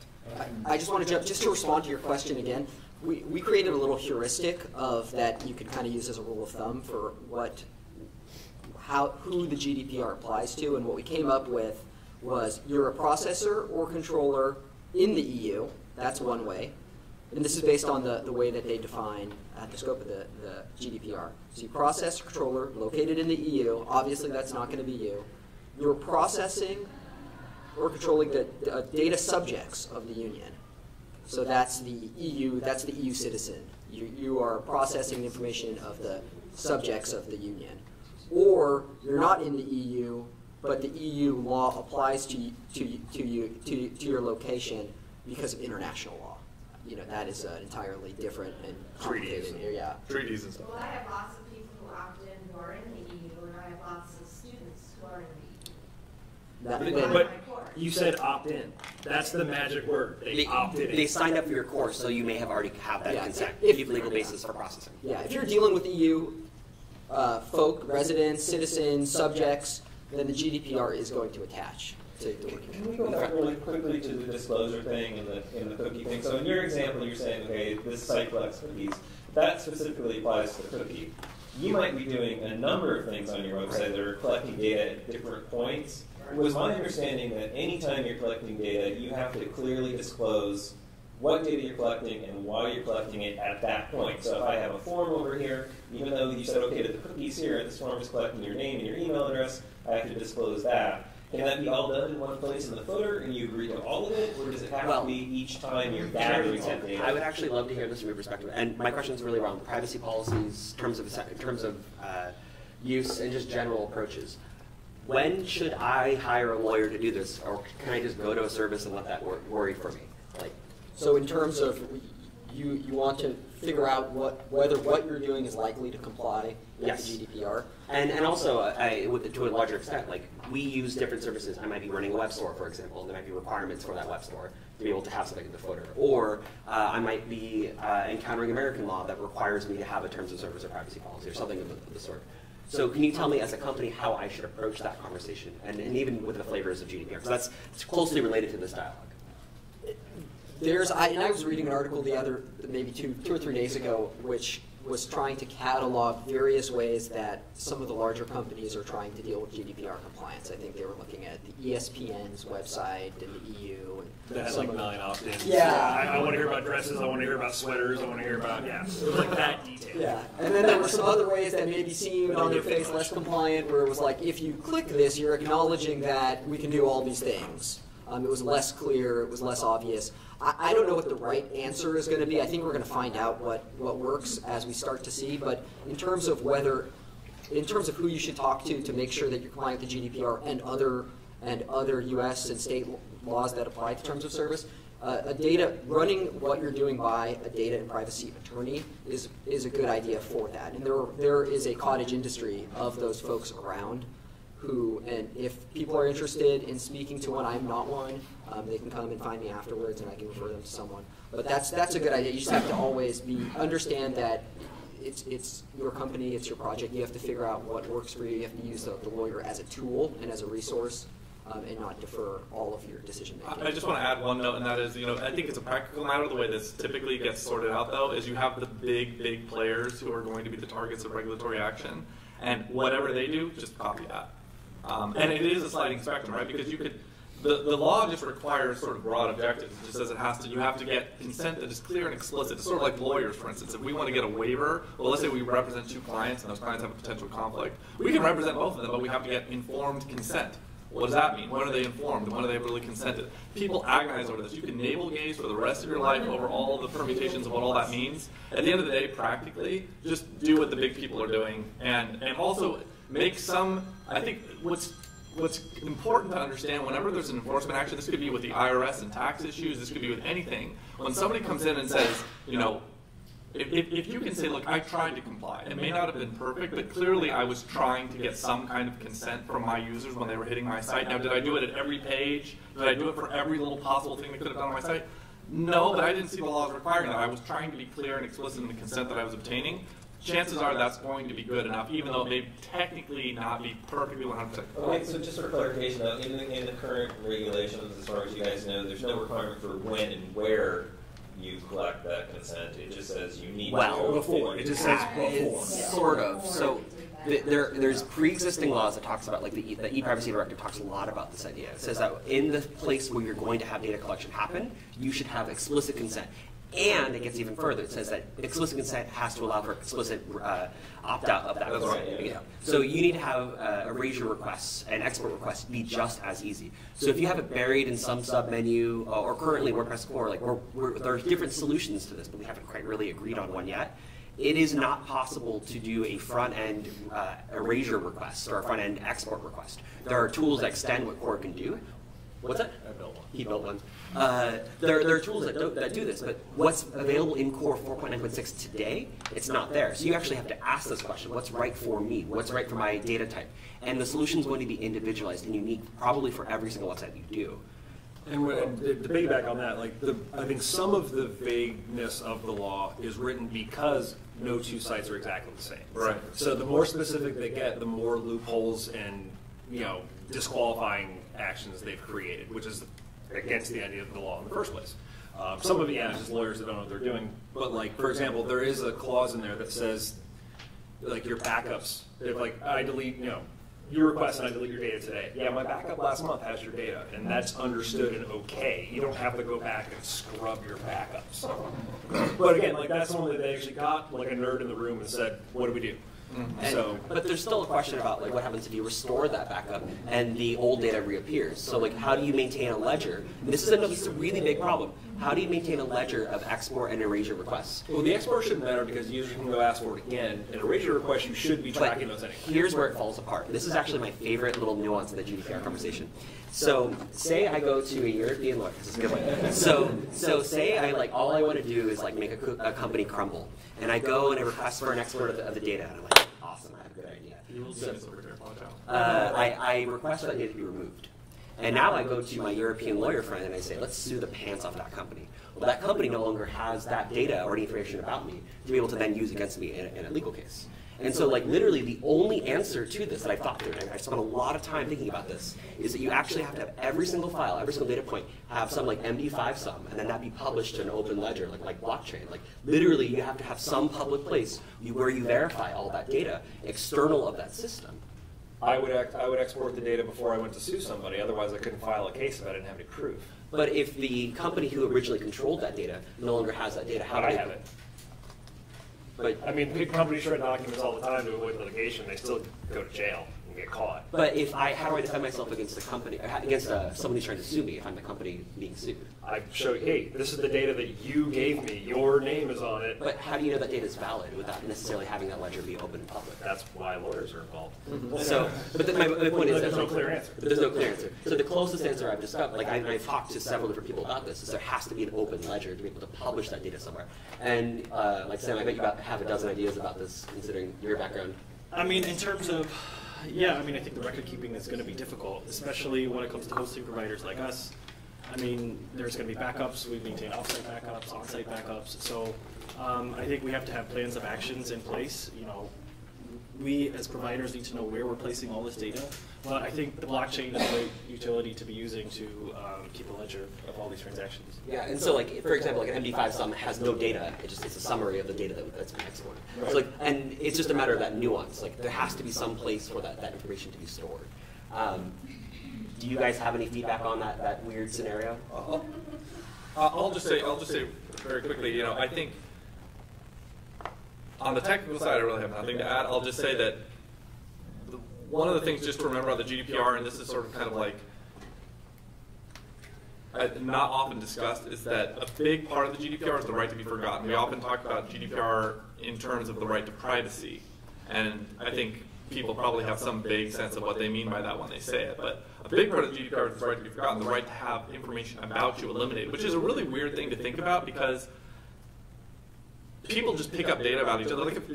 I just want to jump, just to respond to your question again. We created a little heuristic of that you could kind of use as a rule of thumb for who the GDPR applies to, and what we came up with was you're a processor or controller in the EU. That's one way, and this is based on the way that they define the scope of the GDPR. So you process or controller located in the EU. Obviously, that's not going to be you. You're processing or controlling the data subjects of the union. So that's the EU. That's the EU citizen. You are processing the information of the subjects of the union. Or you're not in the EU, but the EU law applies to your location because of international law. You know, that is an entirely different and complicated area. Treaties and stuff. Well, I have lots of people who opt in who are in the EU, and I have lots of students who are in the EU. But you said opt-in. That's the magic word. They opted in. They signed up for your course, so you may have already have that consent. If You have legal basis for processing. Yeah, if you're dealing with EU folk, residents, citizens, subjects, then the GDPR is going to attach to working. Can we go back really quickly to the disclosure thing and the cookie thing? So in your example, you're saying, okay, this site collects cookies. That specifically applies to the cookie. You might be doing a number of things on your website that are collecting data at different points. It was my understanding that anytime you're collecting data, you have to clearly disclose what data you're collecting and why you're collecting it at that point. So if I have a form over here, even though you said, okay, the cookies here, this form is collecting your name and your email address, I have to disclose that. Can that be all done in one place in the footer and you agree to all of it, or does it have to be each time you're gathering that data? I would actually love to hear this from your perspective. And my question is really around privacy policies, terms of use, and just general approaches. When should I hire a lawyer to do this, or can I just go to a service and let that worry for me? So in terms of you want to figure out whether what you're doing is likely to comply with the GDPR. And also, to a larger extent, like we use different services. I might be running a web store, for example, and there might be requirements for that web store to be able to have something in the footer. Or I might be encountering American law that requires me to have a terms of service or privacy policy or something of the sort. So can you tell me as a company how I should approach that conversation, and even with the flavors of GDPR? Because it's closely related to this dialogue. I was reading an article maybe two or 3 days ago, which was trying to catalog various ways that some of the larger companies are trying to deal with GDPR compliance. I think they were looking at the ESPN's website and the EU. And that has like 9 opt-ins. Yeah. I want to hear about dresses, I want to hear about sweaters, I want to hear about, it was like that detail. Yeah, and then there were some other ways that maybe seemed on their face less compliant, where it was like, if you click this, you're acknowledging that we can do all these things. It was less clear, it was less obvious. I don't know what the right answer is going to be. I think we're going to find out what works as we start to see. But in terms of who you should talk to make sure that you're compliant with the GDPR and other U.S. and state laws that apply to terms of service, running what you're doing by a data and privacy attorney is a good idea for that. And there is a cottage industry of those folks around. And if people are interested in speaking to one, I'm not one, they can come and find me afterwards and I can refer them to someone. But that's a good idea. You just have to always understand that it's your company, it's your project. You have to figure out what works for you. You have to use the lawyer as a tool and as a resource, and not defer all of your decision making. I just want to add one note, and that is, I think it's a practical matter. The way this typically gets sorted out, though, is you have the big players who are going to be the targets of regulatory action, and whatever they do, just copy that. And it is a sliding spectrum, right? Because the law just requires sort of broad objectives. It just says you have to get consent that is clear and explicit. It's sort of like lawyers, for instance. If we want to get a waiver, well, let's say we represent 2 clients and those clients have a potential conflict. We can represent both of them, but we have to get informed consent. What does that mean? When are they informed? When are they really consented? People agonize over this. You can navel gaze for the rest of your life over all the permutations of what all that means. At the end of the day, practically, just do what the big people are doing, and also make some. I think what's important to understand whenever there's an enforcement action, this could be with the IRS and tax issues, this could be with anything. When somebody comes in and says, if you can say, look, I tried to comply. It may not have been perfect, but clearly I was trying to get some kind of consent from my users when they were hitting my site. Now, did I do it at every page? Did I do it for every little possible thing they could have done on my site? No, but I didn't see the laws requiring that. I was trying to be clear and explicit in the consent that I was obtaining. Chances are that's going to be good enough, even though it may technically not be perfectly 100%. Okay, so just for clarification, though, in the current regulations, as far as you guys know, there's no requirement for when and where you collect that consent. It just says you need to. Before. It just says before. Sort of. So there's pre-existing laws that talks about, like the e-privacy directive talks a lot about this idea. It says that in the place where you're going to have data collection happen, you should have explicit consent. And it gets even further. It says that explicit consent has to allow for explicit opt-out of that. That's right, yeah. So you need to have erasure requests and export requests be just as easy. So if you have it buried in some sub-menu, or currently WordPress core, there's different solutions to this, but we haven't quite really agreed on one yet. it is not possible to do a front-end erasure request or a front-end export request. There are tools that extend what Core can do. What's that? I built one. He built one. There are tools that do this, but what's available in Core 4.9.6 today, it's not there. So you actually have to ask this question, what's right for me? What's right for my data type? And the solution is going to be individualized and unique, probably for every single website you do. And to piggyback on that, like I think some of the vagueness of the law is written because no two sites are exactly the same. Right. So the more specific they get, the more loopholes and disqualifying actions they've created, which is against the idea of the law in the first place. Some of it, yeah, is just lawyers that don't know what they're doing. But like, for example, there is a clause in there that says, like, your backups. If like I delete, you request and I delete your data today. Yeah, my backup last month has your data, and that's understood and okay. You don't have to go back and scrub your backups. But again, like that's one that they actually got like a nerd in the room and said, what do we do? But there's still a question about like what happens if you restore that backup and the old data reappears. So like how do you maintain a ledger? And this is a really big problem. How do you maintain a ledger of export and erasure requests? Well, the export shouldn't matter because users can go ask for it again. An erasure request, you should be tracking those anyway. Here's where it falls apart. This is actually my favorite little nuance in the GDPR conversation. So say I go to a European lawyer. This is a good one. So say I like all I want to do is like make a company crumble, and I go and I request for an export of the data, and I'm like, awesome, I have a good idea. I request for that data to be removed. And now I go to my European lawyer friend and I say, let's sue the pants off that company. Well, that company no longer has that data or any information about me to be able to then use against me in a legal case. And so like literally the only answer to this that I've thought through, and I spent a lot of time thinking about this, is that you actually have to have every single file, every single data point, have some like MD5 sum, and then that be published to an open ledger, like blockchain. Like literally you have to have some public place where you verify all that data, external of that system. I would export the data before I went to sue somebody. Otherwise, I couldn't file a case if I didn't have any proof. But if the company who originally controlled that data no longer has that data, how do I they have it? But I mean, big companies shred documents all the time to avoid litigation. They still go to jail and get caught. But how do I defend myself against the company, against someone who's trying to sue me if I'm the company being sued? I show you, hey, this is the data that you gave me. Your name is on it. But how do you know that data is valid without necessarily having that ledger be open and public? That's why lawyers are involved. So, but my point is there's no clear answer. But there's no clear answer. So the closest answer I've discovered, like I've talked to several different people about this, is there has to be an open ledger to be able to publish that data somewhere. And like Sam, I bet you have a dozen ideas about this, considering your background. I mean, in terms of, yeah, I mean, I think the record keeping is going to be difficult, especially when it comes to hosting providers like us. I mean, there's going to be backups. We maintain offsite backups, onsite backups. So I think we have to have plans of actions in place. We as providers need to know where we're placing all this data. But I think the blockchain is a great utility to be using to keep a ledger of all these transactions. Yeah, and so like, for example, like an MD5 sum has no data. It's a summary of the data that's been exported. Right. So like, and it's just a matter of that nuance. Like there has to be some place for that information to be stored. Do you guys have any feedback on that weird scenario? I'll just say very quickly. I think on the technical side, I really have nothing to add. I'll just say that one of the things just to remember about the GDPR, and this is sort of kind of like not often discussed, is that a big part of the GDPR is the right to be forgotten. We often talk about GDPR in terms of the right to privacy, and I think people probably have some vague sense of what they mean by that when they say it. But a big part of the GDPR is the right to be forgotten, the right to have information about you eliminated, which is a really weird thing to think about because people just pick up data about each other. Like if,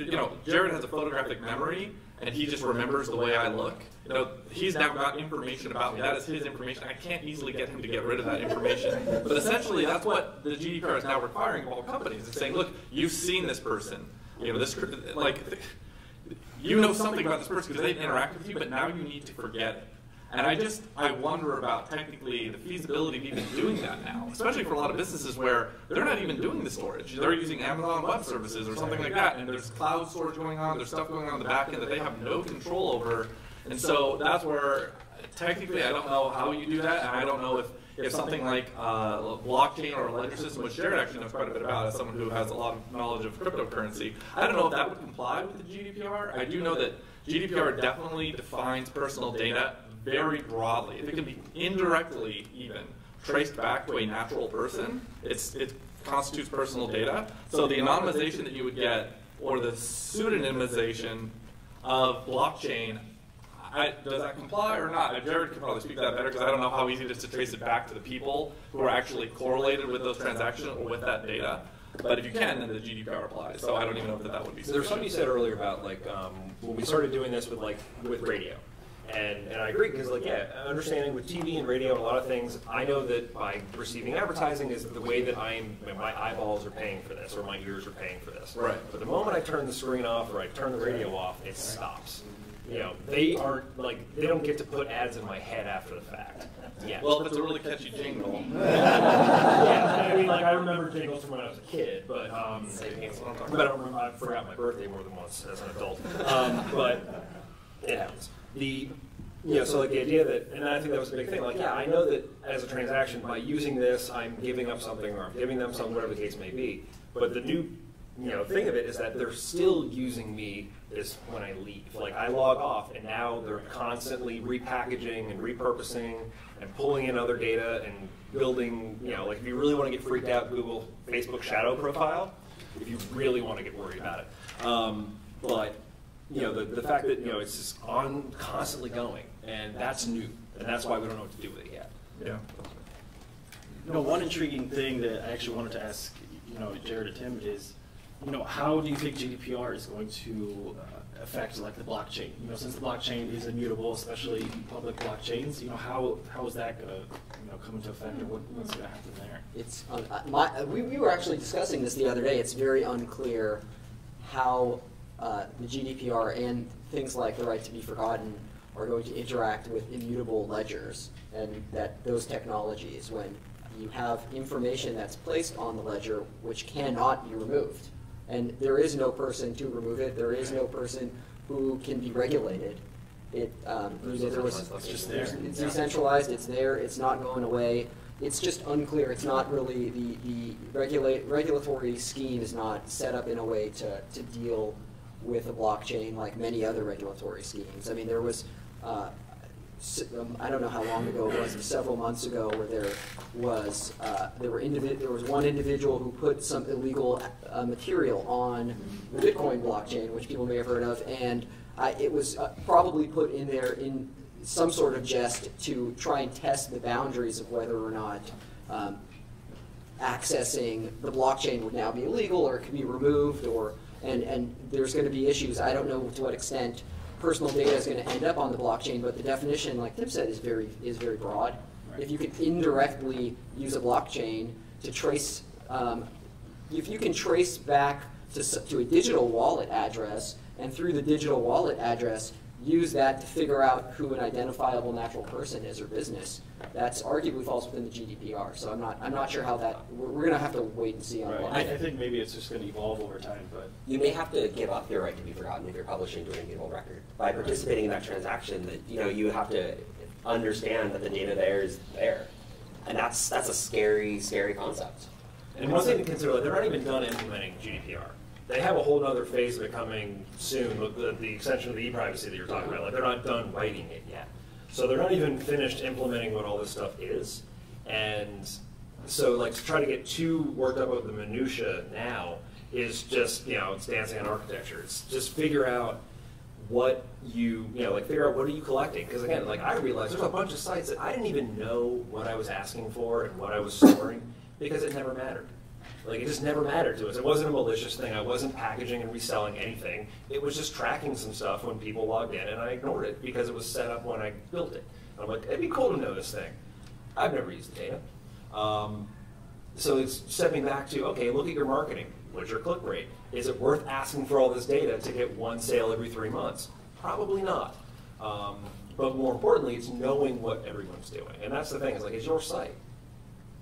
Jared has a photographic memory and he just remembers the way I look. He's now got information about me. That is his information. I can't easily get him to get rid of that information. But essentially, that's what the GDPR is now requiring of all companies. It's saying, look, you've seen this person. You know something about this person because they interact with you, but now you need to forget it. And I wonder about technically the feasibility of even doing that now, especially for a lot of businesses where they're not even doing the storage. They're using Amazon Web Services or something like that, and there's cloud storage going on, there's stuff going on in the back end that they have no control over. And so that's where technically I don't know how you do that, and I don't know if something like blockchain or a ledger system, which Jared actually knows quite a bit about as someone who has a lot of knowledge of cryptocurrency, I don't know if that would comply with the GDPR. I do know that GDPR definitely defines personal data very broadly. If it can be indirectly even traced back to a natural person, it constitutes personal data. So the anonymization that you would get or the pseudonymization of blockchain, does that comply or not? Jared can probably speak to that better because I don't know how easy it is to trace it back to the people who are actually correlated with those transactions or with that data. But if you can, then the GDPR applies. So I don't even know if that would be So there's something you said earlier about like when we started doing this with radio. And I agree because understanding with TV and radio and a lot of things, I know that by receiving advertising is the way that my eyeballs are paying for this or my ears are paying for this. Right. But the moment I turn the screen off or I turn the radio off, it stops. They don't get to put ads in my head after the fact. Yeah. Well, if it's a really catchy jingle. Yeah, I mean, I remember jingles from when I was a kid, but I don't remember. I forgot my birthday more than once as an adult. But it happens. So the idea that, and I think that was a big thing. I know that as a transaction, by using this, I'm giving up something, or I'm giving them something, whatever the case may be. But the new, thing of it is that they're still using me when I leave. I log off, and now they're constantly repackaging and repurposing and pulling in other data and building. If you really want to get freaked out, Google Facebook shadow profile. If you really want to get worried about it, but. The fact that it's just constantly going, and that's new, and that's why we don't know what to do with it yet. Yeah. One intriguing thing that I actually wanted to ask, Jared or Tim is, how do you think GDPR is going to affect the blockchain? Since the blockchain is immutable, especially public blockchains, how is that going to come into effect, or what's going to happen there? It's we were actually discussing this the other day. It's very unclear how the GDPR and things like the right to be forgotten are going to interact with immutable ledgers, and that those technologies, when you have information that's placed on the ledger which cannot be removed, and there is no person to remove it, there is no person who can be regulated. It's decentralized, it's there, it's not going away. It's just unclear. It's not really, the regulatory scheme is not set up in a way to deal with a blockchain like many other regulatory schemes. I mean, there was, I don't know how long ago it was, several months ago, where there was one individual who put some illegal material on the Bitcoin blockchain, which people may have heard of, and it was probably put in there in some sort of jest to try and test the boundaries of whether or not accessing the blockchain would now be illegal or it could be removed, and there's going to be issues. I don't know to what extent personal data is going to end up on the blockchain, but the definition, like Tim said, is very broad. Right. If you can indirectly use a blockchain to trace, if you can trace back to a digital wallet address, and through the digital wallet address use that to figure out who an identifiable natural person is or business, that's arguably falls within the GDPR. So I'm not sure how that. We're going to have to wait and see on that. I think maybe it's just going to evolve over time, but you may have to give up your right to be forgotten if you're publishing to an immutable record by participating in that transaction. That you have to understand that the data there is there, and that's a scary concept. And one thing to consider, they're not even done implementing GDPR. They have a whole other phase of it coming soon, the extension of the e-privacy that you're talking about. They're not done writing it yet. So they're not even finished implementing what all this stuff is. And so to try to get too worked up about the minutia now is just, it's dancing on architecture. It's just figure out what figure out what are you collecting. Because again, I realized there's a bunch of sites that I didn't even know what I was asking for and what I was storing because it never mattered. It just never mattered to us. It wasn't a malicious thing. I wasn't packaging and reselling anything. It was just tracking some stuff when people logged in, and I ignored it because it was set up when I built it. And I'm like, it'd be cool to know this thing. I've never used the data. So it's stepping back to, okay, look at your marketing. What's your click rate? Is it worth asking for all this data to get one sale every 3 months? Probably not. But more importantly, it's knowing what everyone's doing. And that's the thing. It's your site.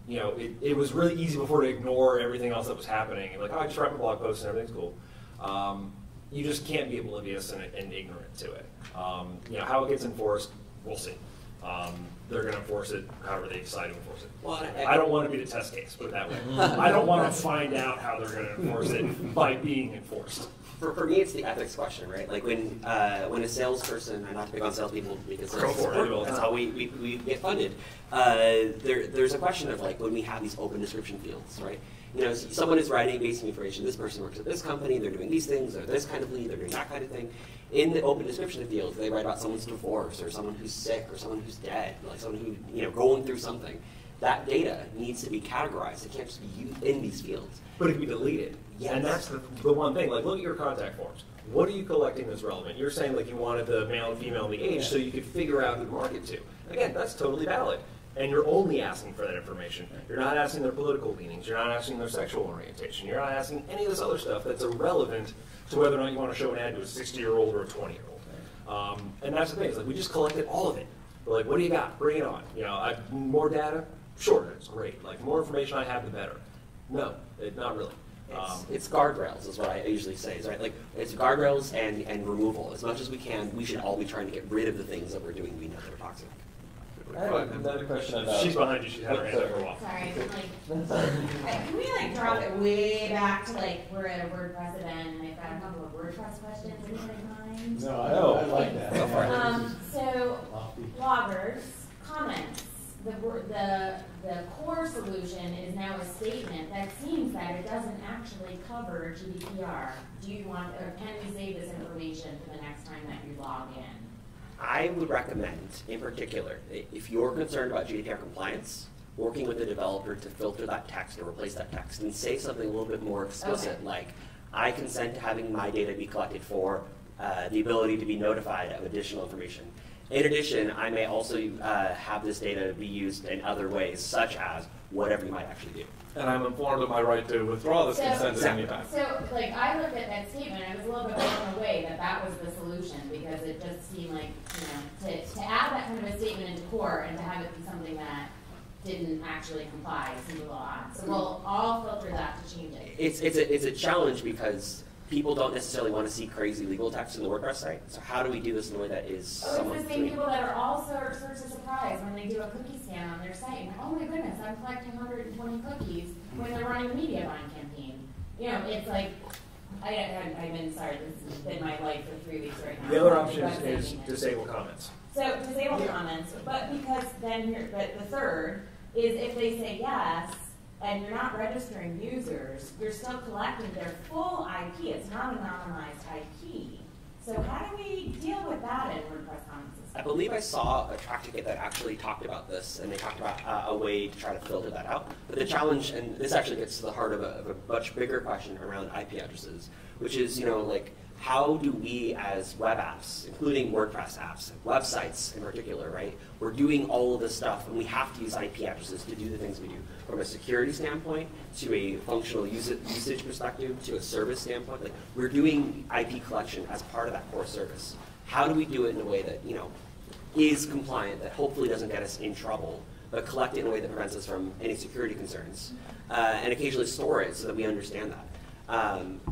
It was really easy before to ignore everything else that was happening. I just write my blog post and everything's cool. You just can't be oblivious and ignorant to it. How it gets enforced, we'll see. They're going to enforce it however they decide to enforce it. Well, I don't want to be the test case, put it that way. I don't want to find out how they're going to enforce it by being enforced. For me, it's the ethics question, right? When a salesperson, and not to pick on salespeople because that's how we get funded. There's a question of when we have these open description fields, right? You know, someone is writing basic information. This person works at this company. They're doing these things. They're this kind of lead. They're doing that kind of thing. In the open description field, they write about someone's divorce or someone who's sick or someone who's dead, like someone who, you know, going through something. That data needs to be categorized. It can't just be used in these fields. But it can be deleted. Yes. And that's the one thing. Like, look at your contact forms. What are you collecting that's relevant? You're saying like you wanted the male and female and the age so you could figure out who to market to. Again, that's totally valid. And you're only asking for that information. You're not asking their political leanings. You're not asking their sexual orientation. You're not asking any of this other stuff that's irrelevant to whether or not you want to show an ad to a 60-year-old or a 20-year-old. And that's the thing. It's like we just collected all of it. We're like, what do you got? Bring it on. You know, more data? Sure, it's great. Like, the more information I have, the better. No, not really. It's guardrails is what I usually say, right? Like, it's guardrails and removal. As much as we can, we should all be trying to get rid of the things that we're doing we know that are toxic. I have another question about... She's behind you. She's had her hand up for a while. Sorry, can we like drop it way back to like we're at a WordPress event and I've got a couple of WordPress questions. Anybody mind? No, I like that. Go for it. So bloggers, comments. The core solution is now a statement that seems that it doesn't actually cover GDPR. Do you want, or can we save this information for the next time that you log in? I would recommend, in particular, if you're concerned about GDPR compliance, working with the developer to filter that text or replace that text and say something a little bit more explicit, like, I consent to having my data be collected for the ability to be notified of additional information. In addition, I may also have this data be used in other ways, such as whatever you might actually do. And I'm informed of my right to withdraw this consent at any time. So, like, I looked at that statement, I was a little bit blown away that that was the solution, because it just seemed like, you know, to add that kind of a statement into core and to have it be something that didn't actually comply seemed a little odd. So we'll all filter that to change it. It's a challenge because people don't necessarily want to see crazy legal text in the WordPress site. So how do we do this in a way that is somewhat it's the same people that are also sorts of surprised when they do a cookie scan on their site. And, oh my goodness, I'm collecting 120 cookies when they're running a media buying campaign. You know, it's like, I've been, sorry, this has been my life for 3 weeks right now. The other option is disable comments. So disable comments, but because then but the third is if they say yes, and you're not registering users, you're still collecting their full IP. It's not anonymized IP. So how do we deal with that in WordPress Commons? I believe I saw a track ticket that actually talked about this, and they talked about a way to try to filter that out. But the challenge, and this actually gets to the heart of a much bigger question around IP addresses, which is, you know, like, how do we as web apps, including WordPress apps, websites in particular, right? We're doing all of this stuff, and we have to use IP addresses to do the things we do. From a security standpoint, to a functional usage perspective, to a service standpoint, like, we're doing IP collection as part of that core service. How do we do it in a way that, you know, is compliant, that hopefully doesn't get us in trouble, but collect it in a way that prevents us from any security concerns, and occasionally store it so that we understand that.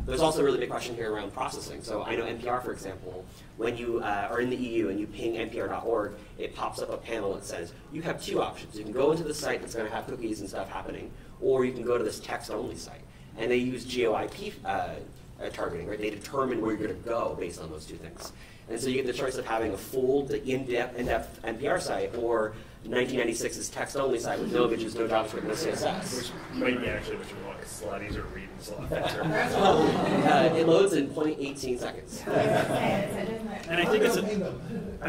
There's also a really big question here around processing. So I know NPR, for example, when you are in the EU and you ping npr.org, it pops up a panel that says, you have two options. You can go into the site that's going to have cookies and stuff happening, or you can go to this text-only site. And they use GeoIP targeting, right? They determine where you're going to go based on those two things. And so you get the choice of having a full, in-depth NPR site, or 1996's text-only site with no images, no JavaScript, no CSS. Which might be actually what you want. It's a lot easier to read and it's a lot faster. It loads in 0.18 seconds. And I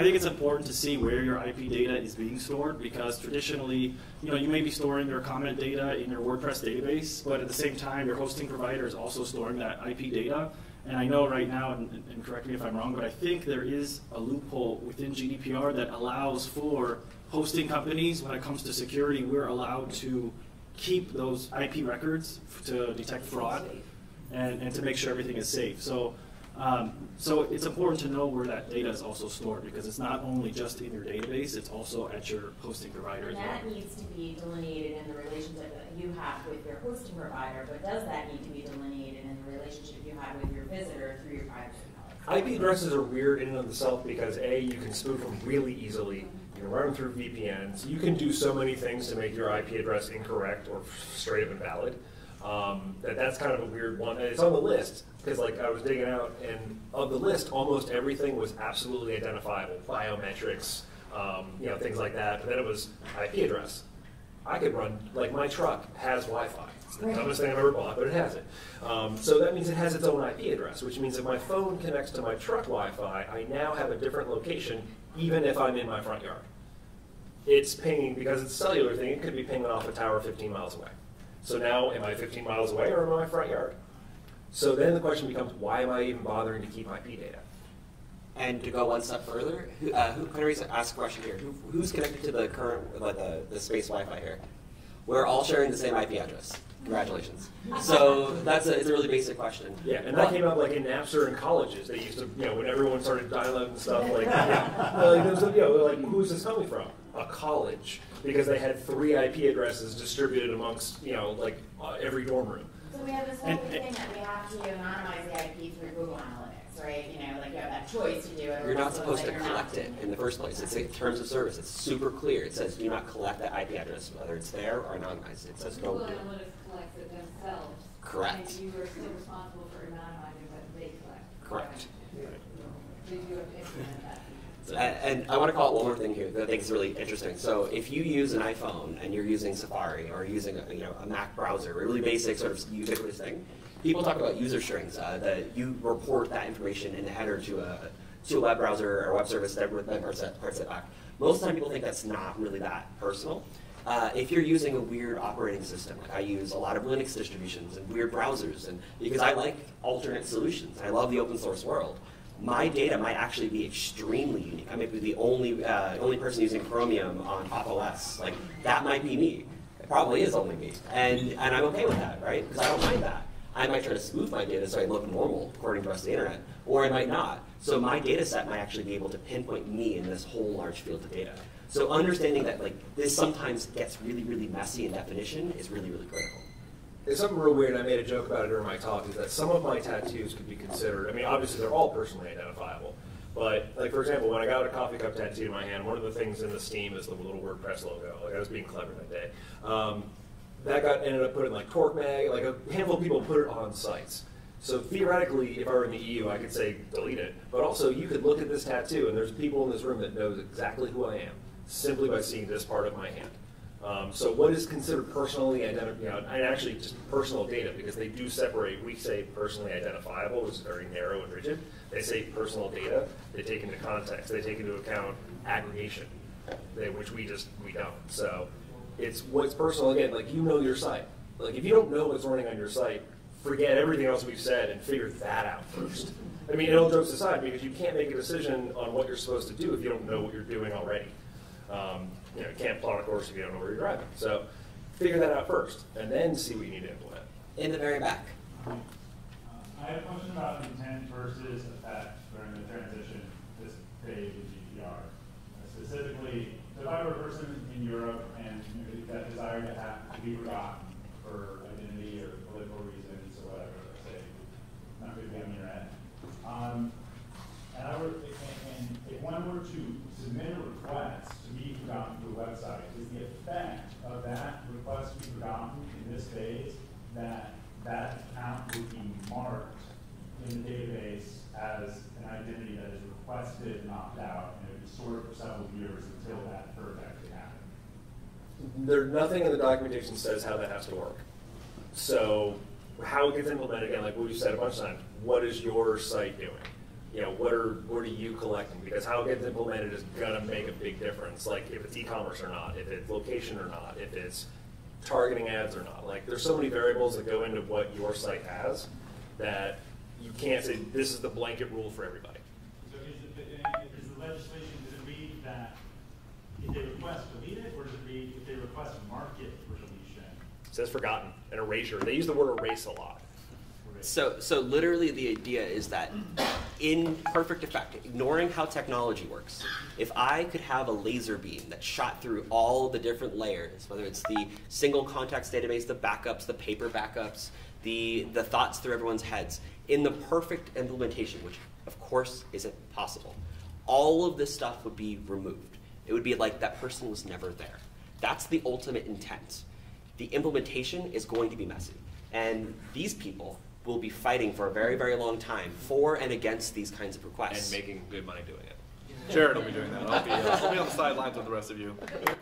think it's important to see where your IP data is being stored, because traditionally, you know, you may be storing your comment data in your WordPress database, but at the same time, your hosting provider is also storing that IP data. And I know right now, and correct me if I'm wrong, but I think there is a loophole within GDPR that allows for hosting companies, when it comes to security, we're allowed to keep those IP records to detect fraud and to make sure everything is safe. So, so it's important to know where that data is also stored, because it's not only just in your database, it's also at your hosting provider as well. And that needs to be delineated in the relationship that you have with your hosting provider, but does that need to be delineated in the relationship you have with your visitor through your privacy policy? IP addresses are weird in and of themselves because A, you can spoof them really easily. You can run them through VPNs. You can do so many things to make your IP address incorrect or straight up invalid. That's kind of a weird one. And it's on the list because, like, I was digging out, and of the list, almost everything was absolutely identifiable. Biometrics, you know, things like that. But then it was IP address. I could run, like my truck has Wi-Fi. It's the dumbest thing I've ever bought, but it has it. So that means it has its own IP address, which means if my phone connects to my truck Wi-Fi, I now have a different location, even if I'm in my front yard. It's pinging, because it's a cellular thing, it could be pinging off a tower 15 miles away. So now, am I 15 miles away or am I in my front yard? So then the question becomes, why am I even bothering to keep IP data? And to go one step further, who can ask a question here? Who's connected to the current, like the space Wi-Fi here? We're all sharing the same IP address. Congratulations. So it's a really basic question. Yeah, and that came up like in Napster in colleges. They used to, when everyone started dial-up and stuff, like who's this coming from? A college, because they had 3 IP addresses distributed amongst, every dorm room. So we have this whole thing that we have to anonymize the IP through Google Analytics, right? You have that choice to do it. You're not supposed to collect it in the first place. It's in terms of service. It's super clear. It says do not collect that IP address, whether it's there or anonymized. It says don't do it. Google Analytics collects it themselves. Correct. And you are still responsible for anonymizing what they collect. Correct. So you have to implement that. And I want to call it one more thing here that I think is really interesting. So if you use an iPhone and you're using Safari or using a Mac browser, a really basic sort of ubiquitous thing, people talk about user strings, that you report that information in the header to a web browser or web service that parts it back. Most of the time people think that's not really that personal. If you're using a weird operating system, like I use a lot of Linux distributions and weird browsers, and because I like alternate solutions, I love the open source world, my data might actually be extremely unique. I might be the only person using Chromium on Pop OS. Like, that might be me. It probably is only me. And I'm okay with that, right? Because I don't mind that. I might try to spoof my data so I look normal according to the rest of the internet, or I might not. So my data set might actually be able to pinpoint me in this whole large field of data. So understanding that this sometimes gets really, really messy in definition is really, really critical. There's something real weird, and I made a joke about it during my talk, is that some of my tattoos could be considered, obviously they're all personally identifiable, but for example, when I got a coffee cup tattoo in my hand, one of the things in the Steam is the little WordPress logo. I was being clever that day. That ended up put in Torque Mag, a handful of people put it on sites. So theoretically, if I were in the EU, I could say delete it, but also you could look at this tattoo, and there's people in this room that knows exactly who I am, simply by seeing this part of my hand. So what is considered personally identifiable, and actually just personal data, because they do separate, we say personally identifiable, which is very narrow and rigid. They say personal data, they take into context, they take into account aggregation, which we don't. So it's what's personal, again, you know your site. If you don't know what's running on your site, forget everything else we've said and figure that out first. All jokes aside, because you can't make a decision on what you're supposed to do if you don't know what you're doing already. You can't plot a course if you don't know where you're driving. So figure that out first, and then see what you need to implement. In the very back. I have a question about intent versus effect during the transition this phase of GDPR. Specifically, so if I were a person in Europe and that desire to be forgotten for identity or political reasons or whatever, let's say, not going to be on the internet, and if one were to submit a request to be forgotten to a website, is the effect of that request to be forgotten in this phase that that account would be marked in the database as an identity that is requested and opted out, and it would be stored for several years until that first actually happened? There's nothing in the documentation says how that has to work. So how it gets implemented, again, like we've said a bunch of times, what is your site doing? What are you collecting? Because how it gets implemented is going to make a big difference. If it's e-commerce or not, if it's location or not, if it's targeting ads or not. There's so many variables that go into what your site has that you can't say this is the blanket rule for everybody. So is the legislation, does it read that if they request delete it, or does it read if they request mark it for deletion? It says forgotten and erasure. They use the word erase a lot. So literally the idea is that in perfect effect, ignoring how technology works, if I could have a laser beam that shot through all the different layers, whether it's the single context database, the backups, the paper backups, the thoughts through everyone's heads, in the perfect implementation, which of course isn't possible, all of this stuff would be removed. It would be like that person was never there. That's the ultimate intent. The implementation is going to be messy. And these people will be fighting for a very, very long time for and against these kinds of requests. And making good money doing Jared will be doing that. I'll be on the sidelines with the rest of you,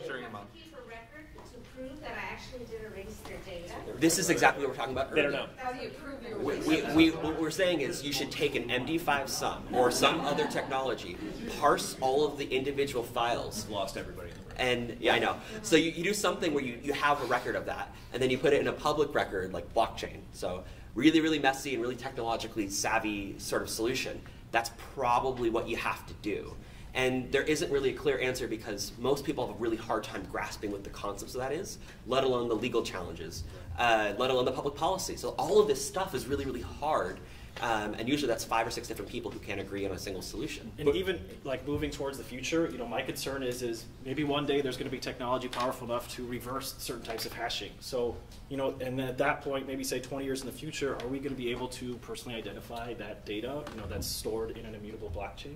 sharing your mouth. For record to prove actually did erase their data? This is exactly what we're talking about earlier. They don't know. How do you prove your What we're saying is you should take an MD5 sum or some other technology, parse all of the individual files. Lost everybody. And yeah, I know. So you do something where you have a record of that, and then you put it in a public record like blockchain. So really, really messy and really technologically savvy sort of solution. That's probably what you have to do. And there isn't really a clear answer because most people have a really hard time grasping what the concepts of that is, let alone the legal challenges, let alone the public policy. So all of this stuff is really, really hard. And usually that's 5 or 6 different people who can't agree on a single solution. And even like moving towards the future, my concern is maybe one day there's going to be technology powerful enough to reverse certain types of hashing. So, and at that point, maybe say 20 years in the future, are we going to be able to personally identify that data, that's stored in an immutable blockchain?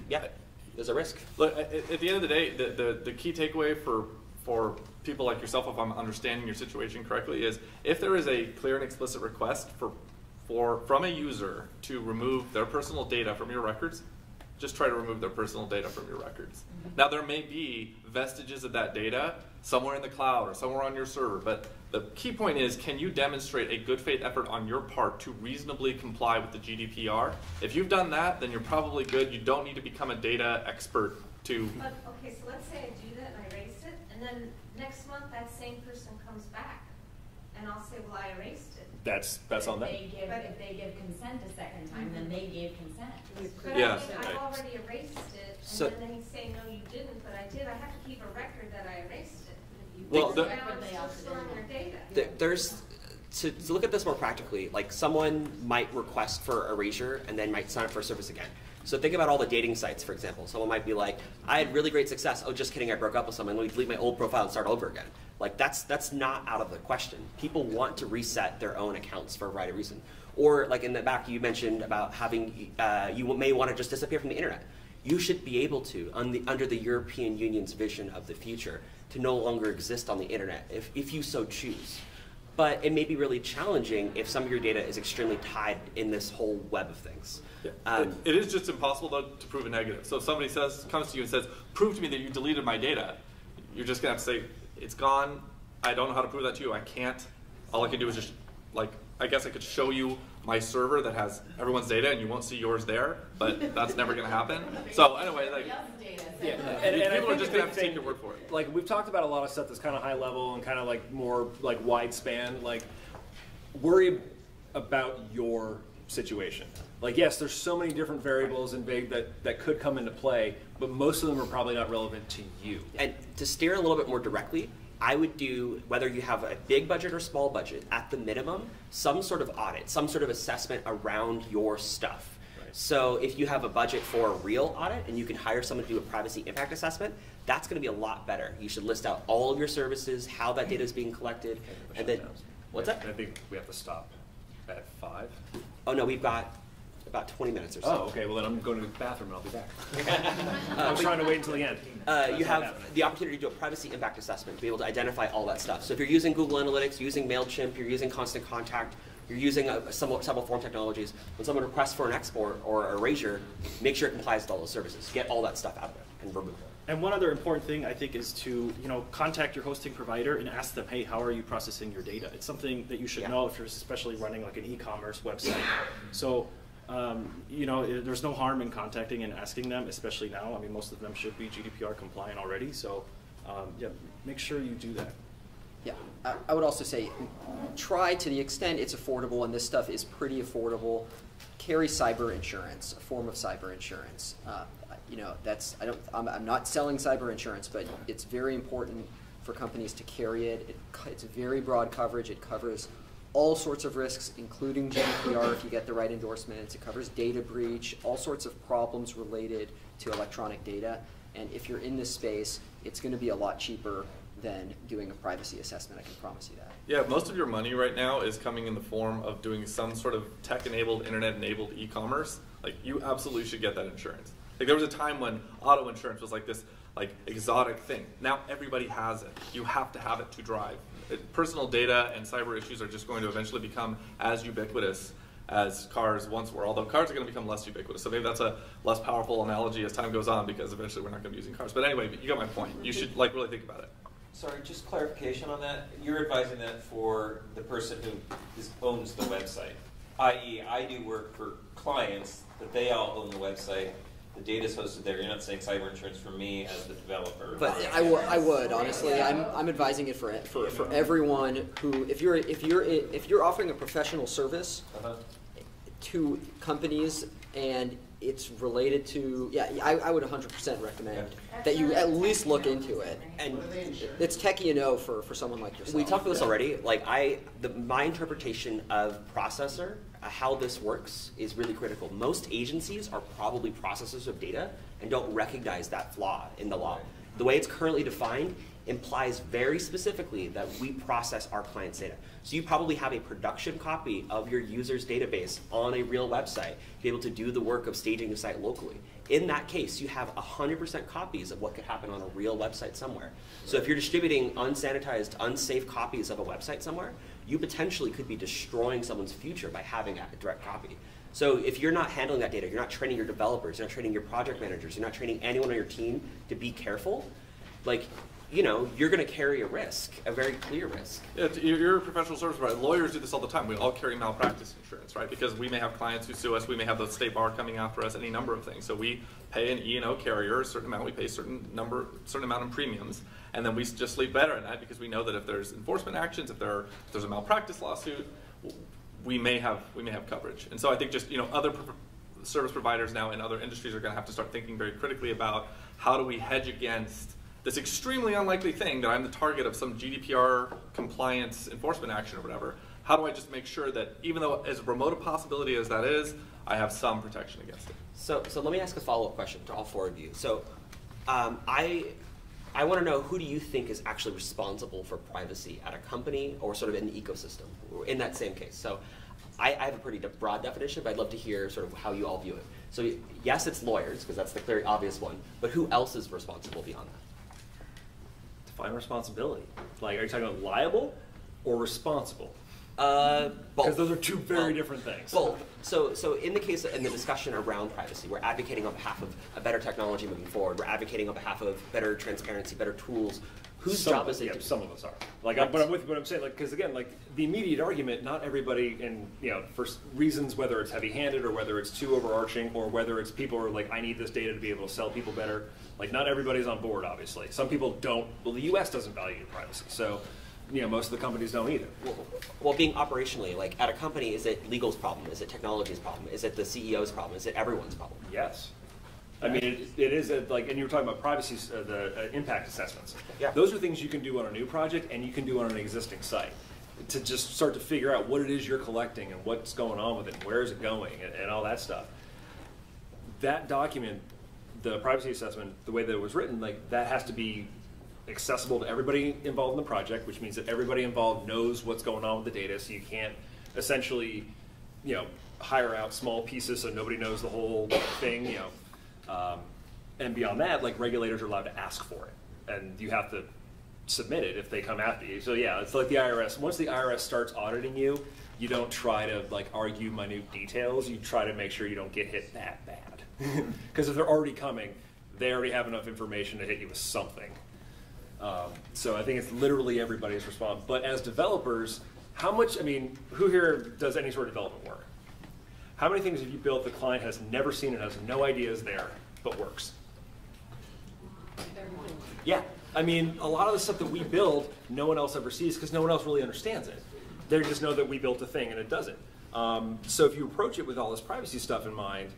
Yeah, there's a risk. Look, at the end of the day, the key takeaway for people like yourself, if I'm understanding your situation correctly, is if there is a clear and explicit request from a user to remove their personal data from your records, just try to remove their personal data from your records. Now, there may be vestiges of that data somewhere in the cloud or somewhere on your server, but the key point is, can you demonstrate a good faith effort on your part to reasonably comply with the GDPR? If you've done that, then you're probably good. You don't need to become a data expert to... But, okay, so let's say I do that and I erase it, and then next month that same person comes back, and I'll say, well, I erased it. That's on them. If they give consent a second time, then they gave consent. But Yeah. I've already erased it, and then he's saying, no, you didn't, but I did. I have to keep a record that I erased it. Well, now I'm still storing their data. There's to look at this more practically, like someone might request for erasure and then might sign up for a service again. So think about all the dating sites, for example. Someone might be like, I had really great success. Oh, just kidding, I broke up with someone. Let me delete my old profile and start over again. Like that's not out of the question. People want to reset their own accounts for a variety of reasons. Or like in the back, you mentioned about having, you may want to just disappear from the internet. You should be able to, under the European Union's vision of the future, to no longer exist on the internet if you so choose. But it may be really challenging if some of your data is extremely tied in this whole web of things. Yeah. It is just impossible, though, to prove a negative. So if somebody comes to you and says, prove to me that you deleted my data, you're just going to have to say, it's gone. I don't know how to prove that to you. I can't. All I can do is just, like, I guess I could show you my server that has everyone's data, and you won't see yours there, but that's never going to happen. So anyway, like, yeah, and people are just going to have to take your word for it. Like, we've talked about a lot of stuff that's kind of high level and kind of like more like wide span. Like, worry about your situation. Like, yes, there's so many different variables and big that could come into play, but most of them are probably not relevant to you. And to steer a little bit more directly, I would do, whether you have a big budget or small budget, at the minimum, some sort of audit, some sort of assessment around your stuff. Right. So if you have a budget for a real audit and you can hire someone to do a privacy impact assessment, that's going to be a lot better. You should list out all of your services, how that data is being collected, and then, what's that? I think we have to stop at 5. Oh no, we've got about 20 minutes or so. Oh, okay. Well, then I'm going to the bathroom and I'll be back. I was trying to wait until the end. You have the opportunity to do a privacy impact assessment, to be able to identify all that stuff. So if you're using Google Analytics, using MailChimp, you're using Constant Contact, you're using several form technologies, when someone requests for an export or erasure, make sure it complies with all those services. Get all that stuff out of it and remove it. And one other important thing, I think, is to contact your hosting provider and ask them, hey, how are you processing your data? It's something that you should know if you're especially running like an e-commerce website. So there's no harm in contacting and asking them, especially now. I mean, most of them should be GDPR compliant already. So yeah, make sure you do that. Yeah, I would also say try to the extent it's affordable, and this stuff is pretty affordable, carry cyber insurance, a form of cyber insurance. I'm not selling cyber insurance, but it's very important for companies to carry it. It's very broad coverage. It covers all sorts of risks, including GDPR if you get the right endorsements. It covers data breach, all sorts of problems related to electronic data. And if you're in this space, it's going to be a lot cheaper than doing a privacy assessment, I can promise you that. Yeah, most of your money right now is coming in the form of doing some sort of tech-enabled, internet-enabled e-commerce. Like, you absolutely should get that insurance. Like, there was a time when auto insurance was like this exotic thing. Now everybody has it. You have to have it to drive. Personal data and cyber issues are just going to eventually become as ubiquitous as cars once were, although cars are going to become less ubiquitous. So maybe that's a less powerful analogy as time goes on, because eventually we're not going to be using cars. But anyway, you got my point. You should really think about it. Sorry, just clarification on that. You're advising that for the person who owns the website, i.e., I do work for clients that they all own the website. The data's hosted there. You're not saying cyber insurance for me as the developer. But I would honestly. I'm advising it for everyone who, if you're offering a professional service to companies and it's related to, I would 100% recommend that you at least look into it. And it's techie for someone like yourself. We talked about this already. Like my interpretation of processor, how this works is really critical. Most agencies are probably processors of data and don't recognize that flaw in the law. The way it's currently defined implies very specifically that we process our client's data. So you probably have a production copy of your user's database on a real website to be able to do the work of staging the site locally. In that case, you have 100% copies of what could happen on a real website somewhere. So if you're distributing unsanitized, unsafe copies of a website somewhere, you potentially could be destroying someone's future by having a direct copy. So if you're not handling that data, you're not training your developers, you're not training your project managers, you're not training anyone on your team to be careful, like, you know, you're going to carry a risk, a very clear risk. Yeah, you're a professional service provider. Lawyers do this all the time. We all carry malpractice insurance, right? Because we may have clients who sue us. We may have the state bar coming after us. Any number of things. So we pay an E&O carrier a certain amount. We pay a certain amount in premiums, and then we just sleep better at night because we know that if there's enforcement actions, if there's a malpractice lawsuit, we may have coverage. And so I think just other service providers now in other industries are going to have to start thinking very critically about how do we hedge against this extremely unlikely thing that I'm the target of some GDPR compliance enforcement action or whatever. How do I just make sure that even though as remote a possibility as that is, I have some protection against it? So let me ask a follow-up question to all four of you. So I want to know, who do you think is actually responsible for privacy at a company or sort of in the ecosystem in that same case? So I have a pretty broad definition, but I'd love to hear sort of how you all view it. So yes, it's lawyers, because that's the very obvious one, but who else is responsible beyond that? Define responsibility. Like, are you talking about liable or responsible? Both. Because those are two very different things. Both. So in the case, in the discussion around privacy, we're advocating on behalf of a better technology moving forward. We're advocating on behalf of better transparency, better tools. Whose job is it to? Some of us are. Like, but I'm with what I'm saying. Like, because again, like the immediate argument, not everybody, and for reasons whether it's heavy-handed or whether it's too overarching or whether it's people are like, I need this data to be able to sell people better. Like, not everybody's on board, obviously. Some people don't. Well, the U.S. doesn't value privacy, so most of the companies don't either. Well, being operationally, like at a company, is it legal's problem? Is it technology's problem? Is it the CEO's problem? Is it everyone's problem? Yes. I mean, it is like, and you were talking about privacy, the impact assessments. Yeah. Those are things you can do on a new project and you can do on an existing site to just start to figure out what it is you're collecting and what's going on with it and where is it going and all that stuff. That document, the privacy assessment, the way that it was written, like that has to be accessible to everybody involved in the project, which means that everybody involved knows what's going on with the data, so you can't essentially, hire out small pieces so nobody knows the whole thing, and beyond that, like regulators are allowed to ask for it, and you have to submit it if they come after you. So yeah, it's like the IRS. Once the IRS starts auditing you, you don't try to like argue minute details. You try to make sure you don't get hit that bad, because if they're already coming, they already have enough information to hit you with something. So I think it's literally everybody's response. But as developers, how much? I mean, who here does any sort of development work? How many things have you built the client has never seen and has no idea is there, but works? Yeah, I mean, a lot of the stuff that we build, no one else ever sees because no one else really understands it. They just know that we built a thing and it doesn't. So if you approach it with all this privacy stuff in mind,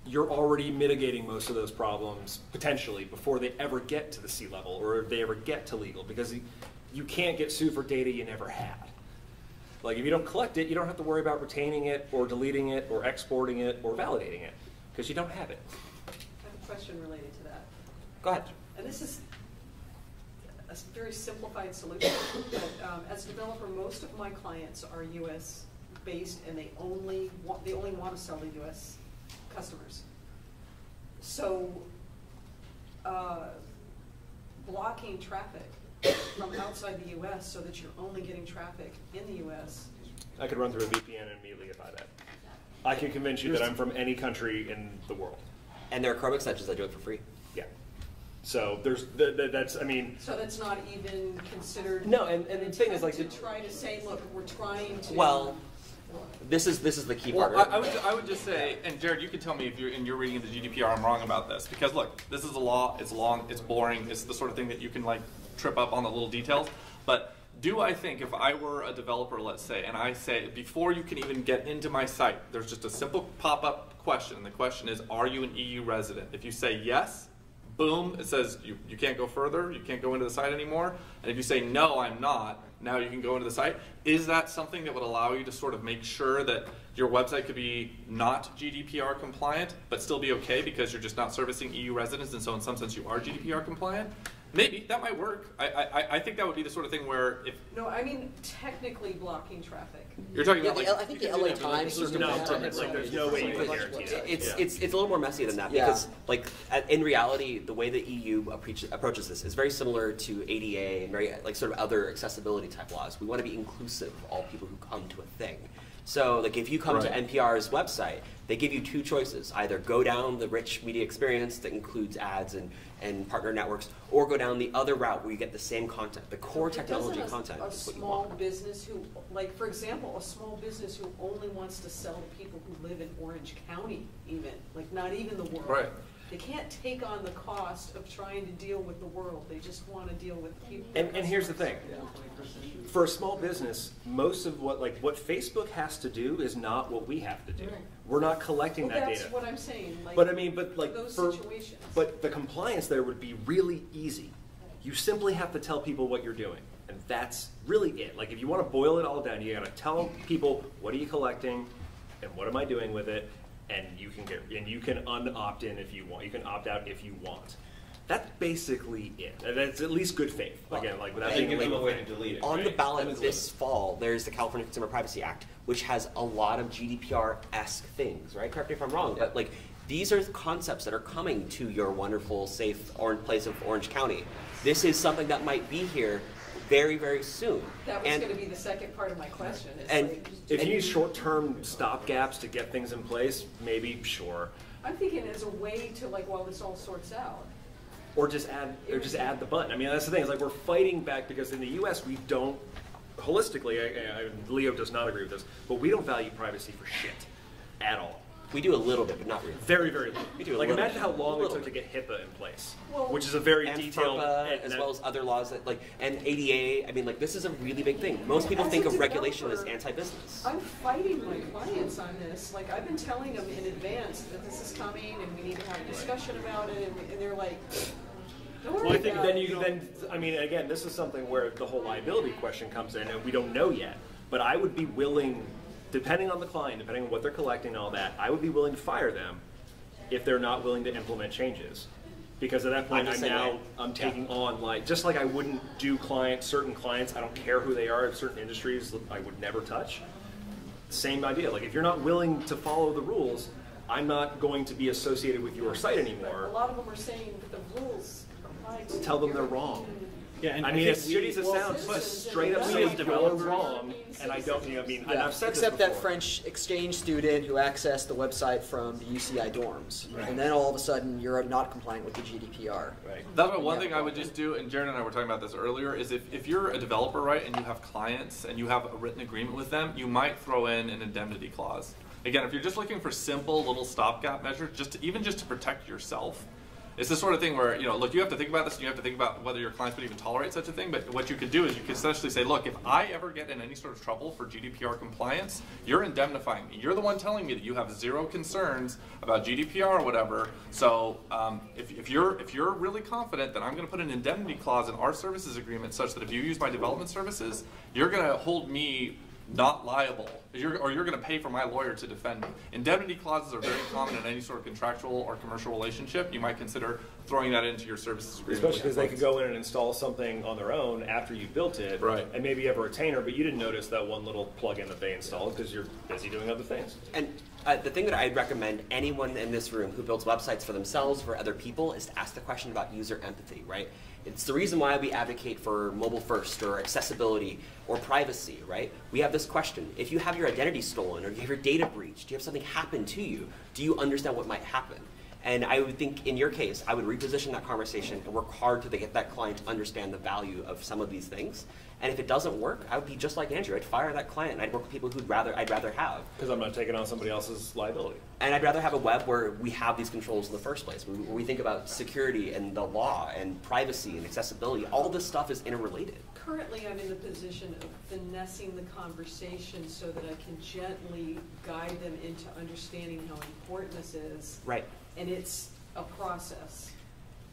you're already mitigating most of those problems potentially before they ever get to the C-level or they ever get to legal, because you can't get sued for data you never had. Like if you don't collect it, you don't have to worry about retaining it or deleting it or exporting it or validating it because you don't have it. I have a question related to that. Go ahead. And this is a very simplified solution. But, as a developer, most of my clients are U.S. based, and they only want to sell to U.S. customers. So blocking traffic from outside the U.S. so that you're only getting traffic in the U.S. I could run through a VPN and immediately get by that. I can convince you that I'm from any country in the world. And there are Chrome extensions that do it for free. Yeah. So there's that's, I mean. So that's not even considered. No, and the thing is, like, to try to say, look, we're trying to. Well, this is the key part. Well, I would just say, and Jared, you can tell me if you're in your reading of the GDPR, I'm wrong about this, because look, this is a law. It's long. It's boring. It's the sort of thing that you can like trip up on the little details. But do I think if I were a developer, let's say, and I say before you can even get into my site, there's just a simple pop-up question. And the question is, are you an EU resident? If you say yes, boom, it says you can't go further, you can't go into the site anymore. And if you say no, I'm not, now you can go into the site. Is that something that would allow you to sort of make sure that your website could be not GDPR compliant, but still be okay because you're just not servicing EU residents, and so in some sense you are GDPR compliant? Maybe, that might work. I think that would be the sort of thing where if... No, I mean technically blocking traffic. You're talking about, like, I think the LA Times there's no way you can guarantee that. It's a little more messy than that because, like, in reality, the way the EU approaches this is very similar to ADA and very like sort of other accessibility type laws. We want to be inclusive of all people who come to a thing. So, like, if you come to NPR's website, they give you two choices: either go down the rich media experience that includes ads and partner networks, or go down the other route where you get the same content, the core technology content. A small business who, like, for example, a small business who only wants to sell to people who live in Orange County, even, like, not even the world. Right. They can't take on the cost of trying to deal with the world. They just want to deal with people. And here's the thing. For a small business, most of what Facebook has to do is not what we have to do. Right. We're not collecting that data. That's what I'm saying. Like, but I mean, but like those situations. But the compliance there would be really easy. You simply have to tell people what you're doing, and that's really it. Like, if you want to boil it all down, you got to tell people what are you collecting, and what am I doing with it, and you can un-opt in if you want. You can opt out if you want. That's basically it. And that's at least good faith. Again, like without being a way to delete it. On the ballot this fall, there's the California Consumer Privacy Act, which has a lot of GDPR-esque things, right? Correct me if I'm wrong, but like these are concepts that are coming to your wonderful, safe place of Orange County. This is something that might be here very, very soon. That was going to be the second part of my question. And like, if you need short-term stopgaps to get things in place, maybe, sure. I'm thinking as a way to, like, while this all sorts out. Or just add the button. I mean, that's the thing. It's like we're fighting back because in the U.S. we don't, holistically, Leo does not agree with this, but we don't value privacy for shit at all. We do a little bit, but not really. Very, very little. We do a like little imagine bit. how long it took to get HIPAA in place, well, which is a very and detailed, FERPA, as well as other laws that and ADA. I mean, like this is a really big thing. Most people think of regulation as anti-business. I'm fighting my clients on this. Like I've been telling them in advance that this is coming and we need to have a discussion about it, and they're like. Well, I think I mean, again, this is something where the whole liability question comes in, and we don't know yet. But I would be willing, depending on the client, depending on what they're collecting and all that, I would be willing to fire them if they're not willing to implement changes. Because at that point, I'm taking on, like, just like I wouldn't do certain clients, I don't care who they are, certain industries I would never touch. Same idea. Like, if you're not willing to follow the rules, I'm not going to be associated with your site anymore. A lot of them are saying that the rules. Tell them they're wrong. Yeah, and I mean, as shitty as it sounds, straight up say you're wrong, and I don't. I mean, and I've said except this that French exchange student who accessed the website from the UCI dorms, and then all of a sudden you're not compliant with the GDPR. Right. That's one thing I would just do, and Jared and I were talking about this earlier, is if you're a developer, right, and you have clients and you have a written agreement with them, you might throw in an indemnity clause. Again, if you're just looking for simple little stopgap measures, even just to protect yourself. It's the sort of thing where, look, you have to think about this, and you have to think about whether your clients would even tolerate such a thing, but what you could do is you could essentially say, look, if I ever get in any sort of trouble for GDPR compliance, you're indemnifying me. You're the one telling me that you have zero concerns about GDPR or whatever, so if you're really confident that I'm going to put an indemnity clause in our services agreement such that if you use my development services, you're going to hold me not liable, or you're going to pay for my lawyer to defend me. Indemnity clauses are very common in any sort of contractual or commercial relationship. You might consider throwing that into your services agreement. Especially because they could go in and install something on their own after you built it, right? And maybe you have a retainer, but you didn't notice that one little plugin that they installed because you're busy doing other things. And the thing that I'd recommend anyone in this room who builds websites for themselves, for other people, is to ask the question about user empathy, right? It's the reason why we advocate for mobile first or accessibility or privacy, right? We have this question. If you have your identity stolen or you have your data breached, do you have something happen to you? Do you understand what might happen? And I would think in your case, I would reposition that conversation and work hard to get that client to understand the value of some of these things. And if it doesn't work, I would be just like Andrew. I'd fire that client. I'd work with people I'd rather have. Because I'm not taking on somebody else's liability. And I'd rather have a web where we have these controls in the first place, where we think about security and the law and privacy and accessibility. All this stuff is interrelated. Currently, I'm in the position of finessing the conversation so that I can gently guide them into understanding how important this is. Right. And it's a process.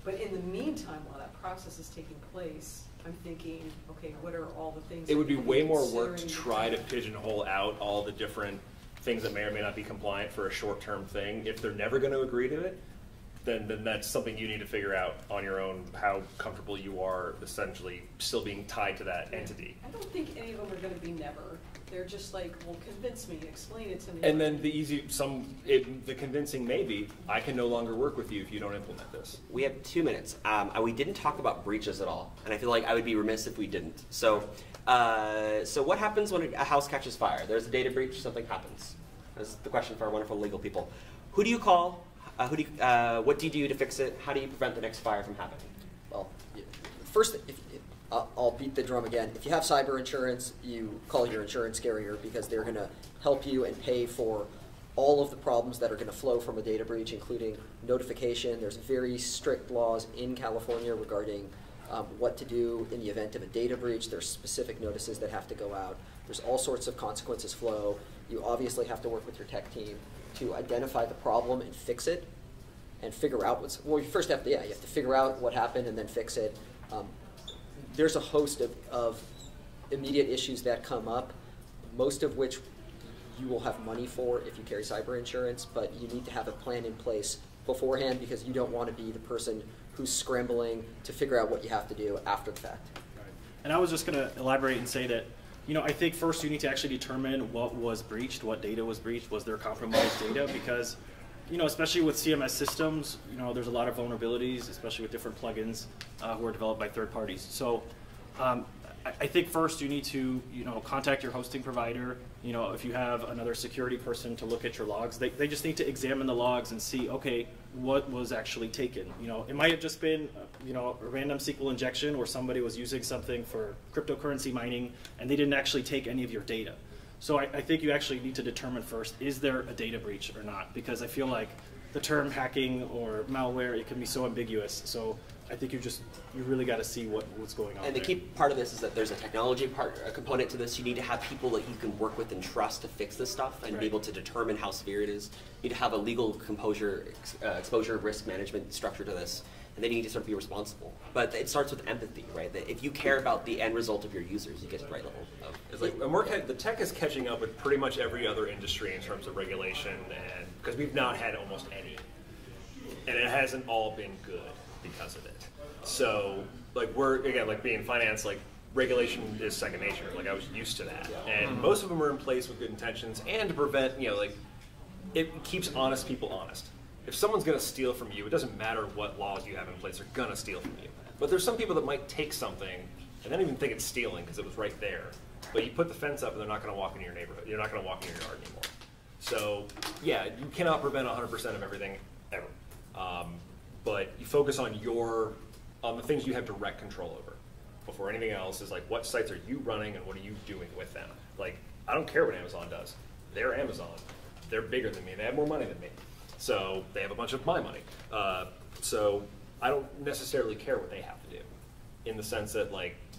But in the meantime, while that process is taking place, I'm thinking, okay, what are all the things? It would be way more work to try to pigeonhole out all the different things that may or may not be compliant for a short-term thing. If they're never going to agree to it, then that's something you need to figure out on your own, how comfortable you are essentially still being tied to that entity. I don't think any of them are going to be never. They're just like, well, convince me, explain it to me. And then the convincing may be, I can no longer work with you if you don't implement this. We have 2 minutes. We didn't talk about breaches at all, and I feel like I would be remiss if we didn't. So what happens when a house catches fire? There's a data breach, something happens. That's the question for our wonderful legal people. Who do you call? What do you do to fix it? How do you prevent the next fire from happening? Well, first, I'll beat the drum again. If you have cyber insurance, you call your insurance carrier because they're going to help you and pay for all of the problems that are going to flow from a data breach, including notification. There's very strict laws in California regarding what to do in the event of a data breach. There's specific notices that have to go out. There's all sorts of consequences flow. You obviously have to work with your tech team to identify the problem and fix it and figure out well, you first have to, you have to figure out what happened and then fix it. There's a host of immediate issues that come up, most of which you will have money for if you carry cyber insurance, but you need to have a plan in place beforehand because you don't want to be the person who's scrambling to figure out what you have to do after the fact. Right. And I was just going to elaborate and say that, I think first you need to actually determine what was breached, what data was breached, was there compromised data, because especially with CMS systems, there's a lot of vulnerabilities, especially with different plugins who are developed by third parties. So I think first you need to, contact your hosting provider. If you have another security person to look at your logs, they just need to examine the logs and see, okay, what was actually taken. It might have just been, a random SQL injection where somebody was using something for cryptocurrency mining and they didn't actually take any of your data. So I think you actually need to determine first, is there a data breach or not? Because I feel like the term hacking or malware, it can be so ambiguous. So I think you really got to see what's going on. And the key part of this is that there's a technology component to this. You need to have people that you can work with and trust to fix this stuff and be able to determine how severe it is. You need to have a legal exposure risk management structure to this. And then you need to sort of be responsible. But it starts with empathy, right? That if you care about the end result of your users, you get to the right level of. It's like the tech is catching up with pretty much every other industry in terms of regulation, and because we've not had almost any, and it hasn't all been good because of it. So we're being in finance, regulation is second nature. I was used to that, and most of them are in place with good intentions and to prevent, it keeps honest people honest. If someone's going to steal from you, it doesn't matter what laws you have in place, they're going to steal from you. But there's some people that might take something and don't even think it's stealing because it was right there. But you put the fence up and they're not going to walk into your neighborhood. You're not going to walk in your yard anymore. So, yeah, you cannot prevent 100% of everything ever. But you focus on the things you have direct control over before anything else is what sites are you running and what are you doing with them? I don't care what Amazon does. They're Amazon. They're bigger than me. They have more money than me. So they have a bunch of my money. So I don't necessarily care what they have to do, in the sense that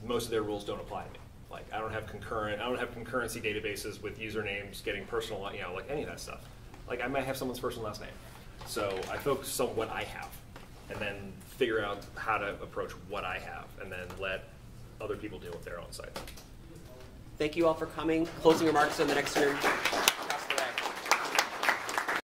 most of their rules don't apply to me. I don't have concurrency databases with usernames getting personal, any of that stuff. I might have someone's first and last name. So I focus on what I have, and then figure out how to approach what I have, and then let other people deal with their own site. Thank you all for coming. Closing remarks on the next hearing.